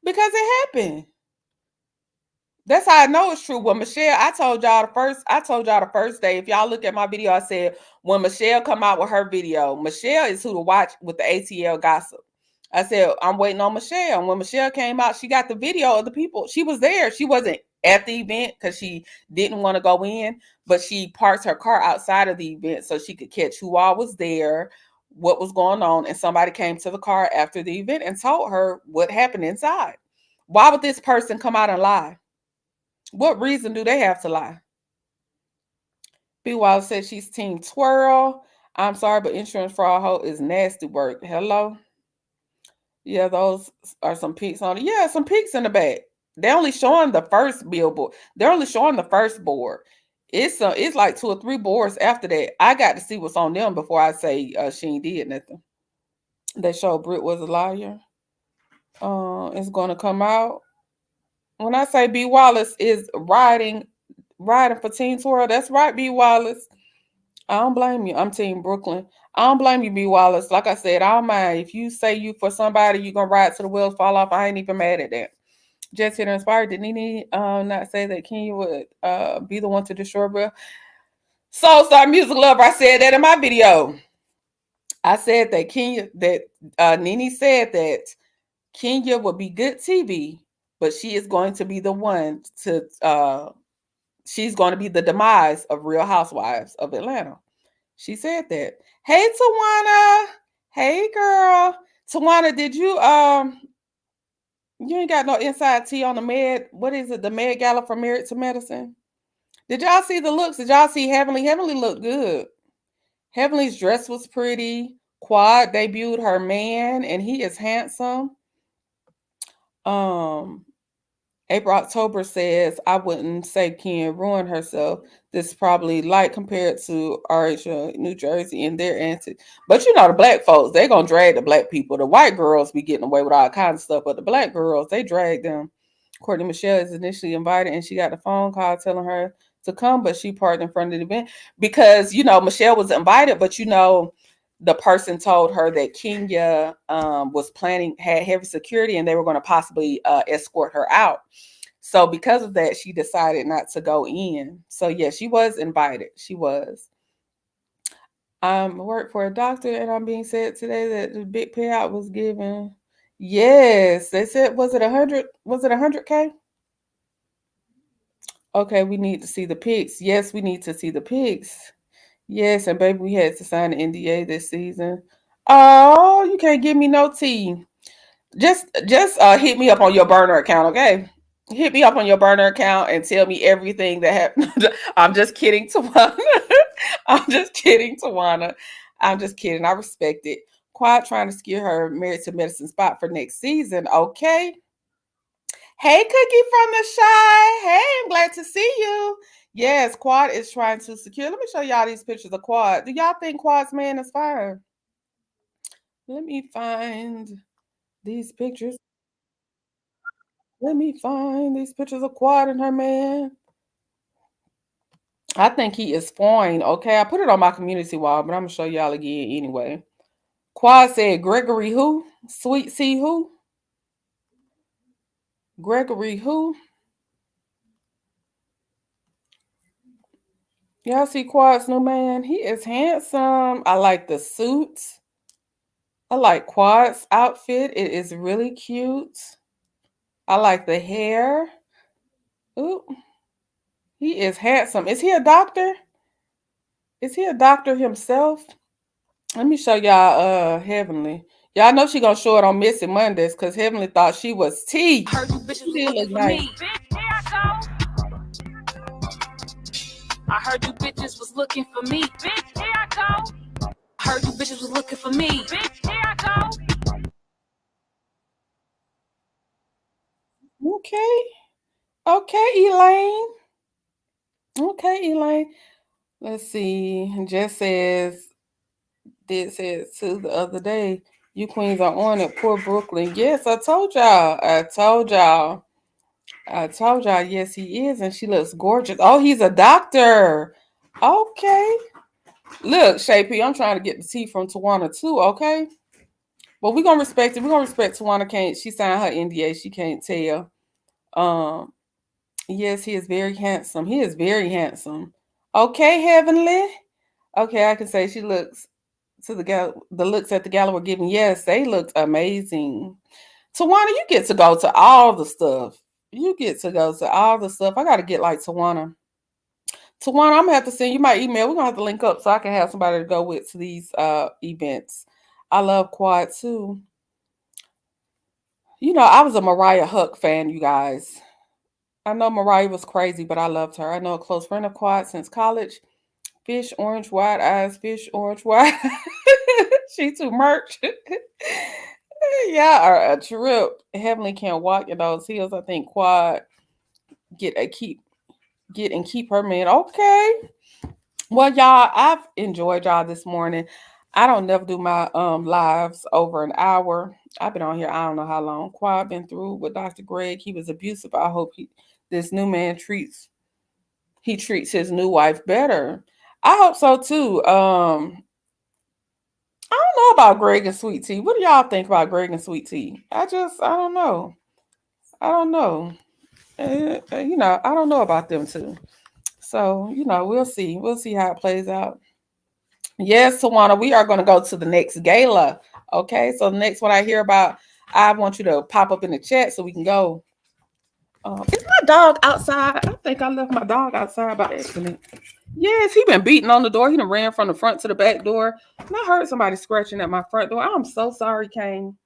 Because it happened. That's how I know it's true. When Michelle, I told y'all the first day. If y'all look at my video, I said when Michelle come out with her video, Michelle is who to watch with the ATL gossip. I said, I'm waiting on Michelle. And when Michelle came out, she got the video of the people. She was there. She wasn't at the event because she didn't want to go in, but she parked her car outside of the event so she could catch who all was there, what was going on. And somebody came to the car after the event and told her what happened inside. Why would this person come out and lie? What reason do they have to lie? B. Wallace said she's team twirl. I'm sorry, but insurance fraud hoe is nasty work. Hello? Yeah, those are some peaks on it. Yeah, some peaks in the back. They're only showing the first billboard. They're only showing the first board. It's like 2 or 3 boards after that. I got to see what's on them before I say she ain't did nothing. They showed Britt was a liar. It's gonna come out. When I say B. Wallace is riding for Team Twirl, that's right, B. Wallace. I don't blame you. I'm Team Brooklyn. I don't blame you, B. Wallace. Like I said, I don't mind. If you say you for somebody, you're going to ride to the wheels fall off. I ain't even mad at that. Just Hitter Inspired. Did Nene not say that Kenya would be the one to destroy Bill? Soul Star Music Lover, I said that in my video. I said that Nene said that Kenya would be good TV, but she is going to be the one to she's going to be the demise of Real Housewives of Atlanta. She said that. Hey, Tawana. Hey, girl. Tawana, did you ain't got no inside tea on the med? What is it? The Med Gala from Married to Medicine? Did y'all see the looks? Did y'all see Heavenly? Heavenly looked good. Heavenly's dress was pretty. Quad debuted her man, and he is handsome. April October says, I wouldn't say Ken ruined herself. This is probably light compared to RH New Jersey and their antics. But you know, the black folks, they're going to drag the black people. The white girls be getting away with all kinds of stuff, but the black girls, they drag them. Courtney Michelle is initially invited and she got the phone call telling her to come, but she parked in front of the event because, you know, Michelle was invited, but you know, the person told her that Kenya was had heavy security and they were going to possibly escort her out. So because of that, she decided not to go in. So yeah, she was invited. She was. I work for a doctor and I'm being said today that the big payout was given. Yes, they said, was it 100? Was it 100K? Okay, we need to see the pics. Yes, we need to see the pics. Yes, and baby, we had to sign an NDA this season. Oh, you can't give me no tea. Just hit me up on your burner account, okay? Hit me up on your burner account and tell me everything that happened. I'm just kidding, Tawana. I'm just kidding, Tawana. I'm just kidding. I respect it. Quad trying to secure her Married to Medicine spot for next season, okay? Hey, Cookie from the Shy. Hey, I'm glad to see you. Yes, Quad is trying to secure. Let me show y'all these pictures of Quad. Do y'all think Quad's man is fire? Let me find these pictures. Let me find these pictures of Quad and her man. I think he is fine. Okay, I put it on my community wall, but I'm gonna show y'all again anyway. Quad said Gregory who? Sweet C who? Gregory who? Y'all see Quad's new man? He is handsome. I like the suit. I like Quad's outfit. It is really cute. I like the hair. Ooh, he is handsome. Is he a doctor? Is he a doctor himself? Let me show y'all Heavenly. Y'all know she gonna show it on Missing Mondays because Heavenly thought she was T. Heard you bitches She was did look looking for nice. me. Bitch, here I go. I heard you bitches was looking for me. Bitch, here I go. I heard you bitches was looking for me. Bitch, here I go. Okay. Okay, Elaine. Okay, Elaine. Let's see. Jess says, did says too the other day, you queens are on it. Poor Brooklyn. Yes, I told y'all. I told y'all. I told y'all. Yes, he is. And she looks gorgeous. Oh, he's a doctor. Okay. Look, Shay P, I'm trying to get the tea from Tawana too, okay? But we're gonna respect it. We're gonna respect Tawana. Can't she signed her NDA? She can't tell. Um, yes, he is very handsome. He is very handsome. Okay, Heavenly. Okay, I can say she looks to the looks at the gala were giving. Yes, they looked amazing. Tawana, you get to go to all the stuff. You get to go to all the stuff. I gotta get like Tawana. Tawana, I'm gonna have to send you my email. We're gonna have to link up so I can have somebody to go with to these events. I love quad too. You know, I was a Mariah Huck fan, you guys. I know Mariah was crazy, but I loved her. I know a close friend of quad since college. Fish, orange, wide eyes, fish, orange, wide. She too merch. Yeah, a trip. Heavenly can't walk in those heels. I think quad get a keep get and keep her man. Okay. Well, y'all, I've enjoyed y'all this morning. I don't never do my lives over an hour. I've been on here I don't know how long. Quad been through with Dr. Greg. He was abusive. I hope this new man treats his new wife better. I hope so too. I don't know about Greg and Sweet Tea. What do y'all think about Greg and Sweet Tea? I don't know. I don't know. I don't know about them too. So, we'll see. We'll see how it plays out. Yes, Tawana, we are going to go to the next gala. Okay, so the next one I hear about, I want you to pop up in the chat so we can go. Is my dog outside? I think I left my dog outside by accident. Yes, he been beating on the door. He done ran from the front to the back door. And I heard somebody scratching at my front door. I'm so sorry, Kane.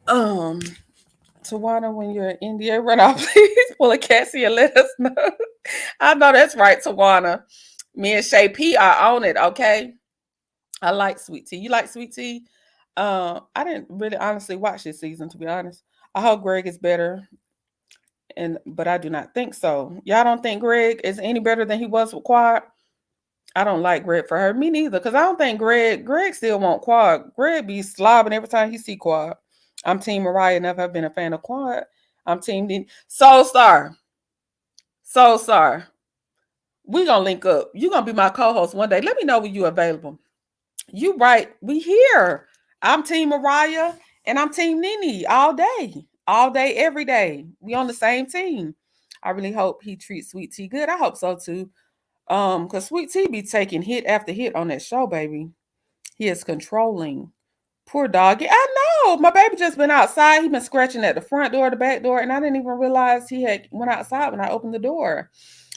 Tawana, when you're in India, run out, please pull a Cassie and let us know. I know that's right, Tawana. Me and Shay P are on it, okay? I like Sweet Tea. You like Sweet Tea? I didn't really honestly watch this season, to be honest. I hope Greg is better, but I do not think so. Y'all don't think Greg is any better than he was with Quad? I don't like Greg for her. Me neither, because I don't think Greg still want Quad. Greg be slobbing every time he see Quad. I'm Team Mariah, never have been a fan of Quad. I'm Team D. Soul Star. We gonna link up. You gonna be my co-host one day. Let me know when you available. You right. We here. I'm Team Mariah and I'm Team Nene all day, every day. We on the same team. I really hope he treats Sweet Tea good. I hope so too. Because Sweet Tea be taking hit after hit on that show, baby. He is controlling. Poor doggy. I know. My baby just been outside. He been scratching at the front door, the back door, and I didn't even realize he had went outside when I opened the door.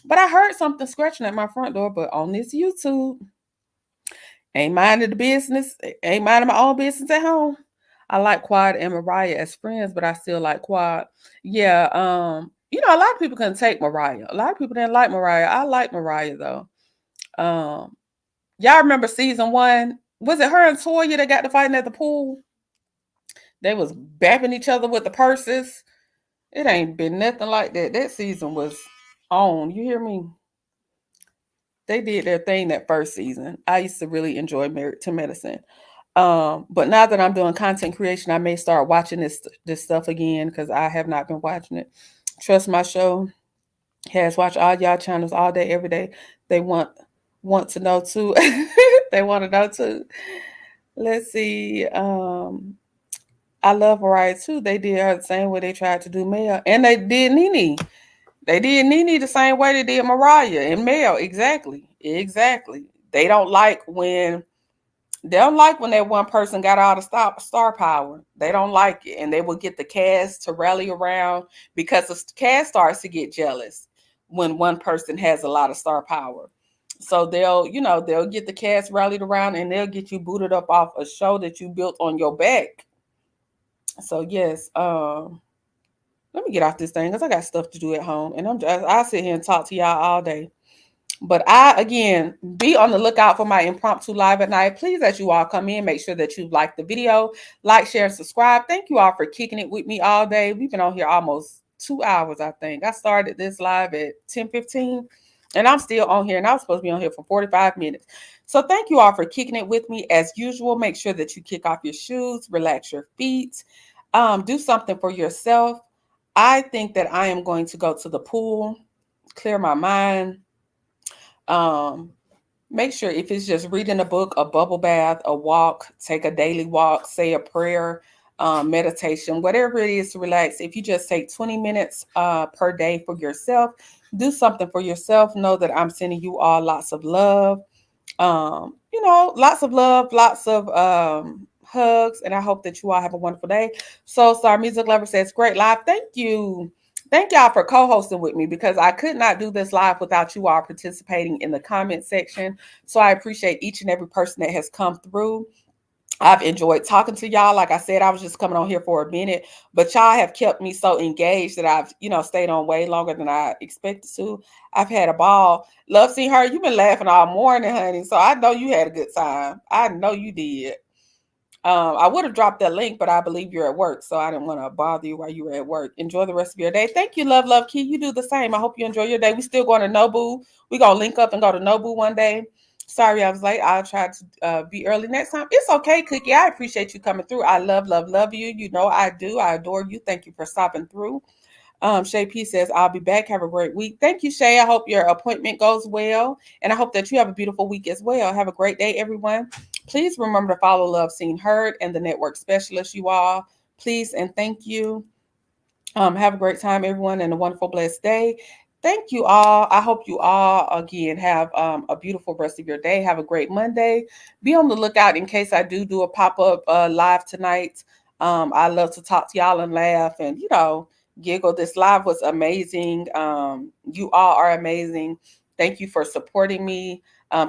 But I heard something scratching at my front door. But on this YouTube, ain't minding the business. Ain't minding my own business at home. I like Quad and Mariah as friends, but I still like Quad. Yeah. A lot of people couldn't take Mariah. A lot of people didn't like Mariah. I like Mariah though. Y'all remember season 1? Was it her and Toya that got to fighting at the pool? They was bapping each other with the purses. It ain't been nothing like that. That season was on. You hear me? They did their thing that first season. I used to really enjoy Married to Medicine. But now that I'm doing content creation, I may start watching this stuff again because I have not been watching it. Trust my show has watched all y'all channels all day, every day. They want to know too. They want to know too. Let's see. I love Mariah too. They did her the same way they tried to do Mel, and they did Nene. They did Nene the same way they did Mariah and Mel. Exactly. They don't like when that one person got all the star power. They don't like it, and they will get the cast to rally around because the cast starts to get jealous when one person has a lot of star power. So they'll get the cast rallied around, and they'll get you booted up off a show that you built on your back. So yes, let me get off this thing because I got stuff to do at home, and I sit here and talk to y'all all day. But again, be on the lookout for my impromptu live at night. Please, as you all come in, make sure that you like the video, like, share, and subscribe. Thank you all for kicking it with me all day. We've been on here almost 2 hours, I think. I started this live at 10:15, and I'm still on here, and I was supposed to be on here for 45 minutes. So thank you all for kicking it with me. As usual, make sure that you kick off your shoes, relax your feet, do something for yourself. I think that I am going to go to the pool, clear my mind. make sure if it's just reading a book, a bubble bath, a walk, take a daily walk, say a prayer, meditation, whatever it is to relax. If you just take 20 minutes per day for yourself, do something for yourself. Know that I'm sending you all lots of love. Lots of love, lots of hugs, and I hope that you all have a wonderful day. So, Star Music Lover says, great live. Thank you. Thank y'all for co-hosting with me because I could not do this live without you all participating in the comment section. So I appreciate each and every person that has come through. I've enjoyed talking to y'all. Like I said, I was just coming on here for a minute, but y'all have kept me so engaged that I've, stayed on way longer than I expected to. I've had a ball. Love seeing her. You've been laughing all morning, honey. So I know you had a good time. I know you did. I would have dropped that link, but I believe you're at work, so I didn't want to bother you while you were at work. Enjoy the rest of your day. Thank you, love, Key. You do the same. I hope you enjoy your day. We still going to Nobu. We gonna link up and go to Nobu one day. Sorry, I was late. I'll try to be early next time. It's okay, Cookie. I appreciate you coming through. I love you. You know I do. I adore you. Thank you for stopping through. Shay P says, I'll be back. Have a great week. Thank you, Shay. I hope your appointment goes well. And I hope that you have a beautiful week as well. Have a great day, everyone. Please remember to follow Love Seen Heard and the network specialist, you all. Please and thank you. Have a great time, everyone, and a wonderful, blessed day. Thank you all. I hope you all, again, have a beautiful rest of your day. Have a great Monday. Be on the lookout in case I do a pop-up live tonight. I love to talk to y'all and laugh and, giggle. This live was amazing. You all are amazing. Thank you for supporting me.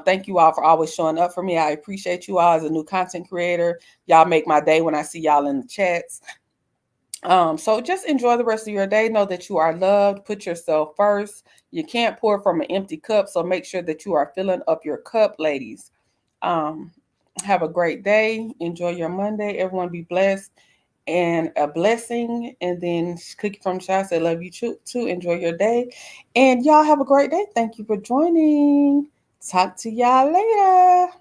Thank you all for always showing up for me. I appreciate you all as a new content creator. Y'all make my day when I see y'all in the chats. So just enjoy the rest of your day. Know that you are loved. Put yourself first. You can't pour from an empty cup, so make sure that you are filling up your cup, ladies. Um, have a great day. Enjoy your Monday. Everyone be blessed and a blessing. And then Cookie from Shy said, love you too. Enjoy your day. And y'all have a great day. Thank you for joining. Talk to y'all later.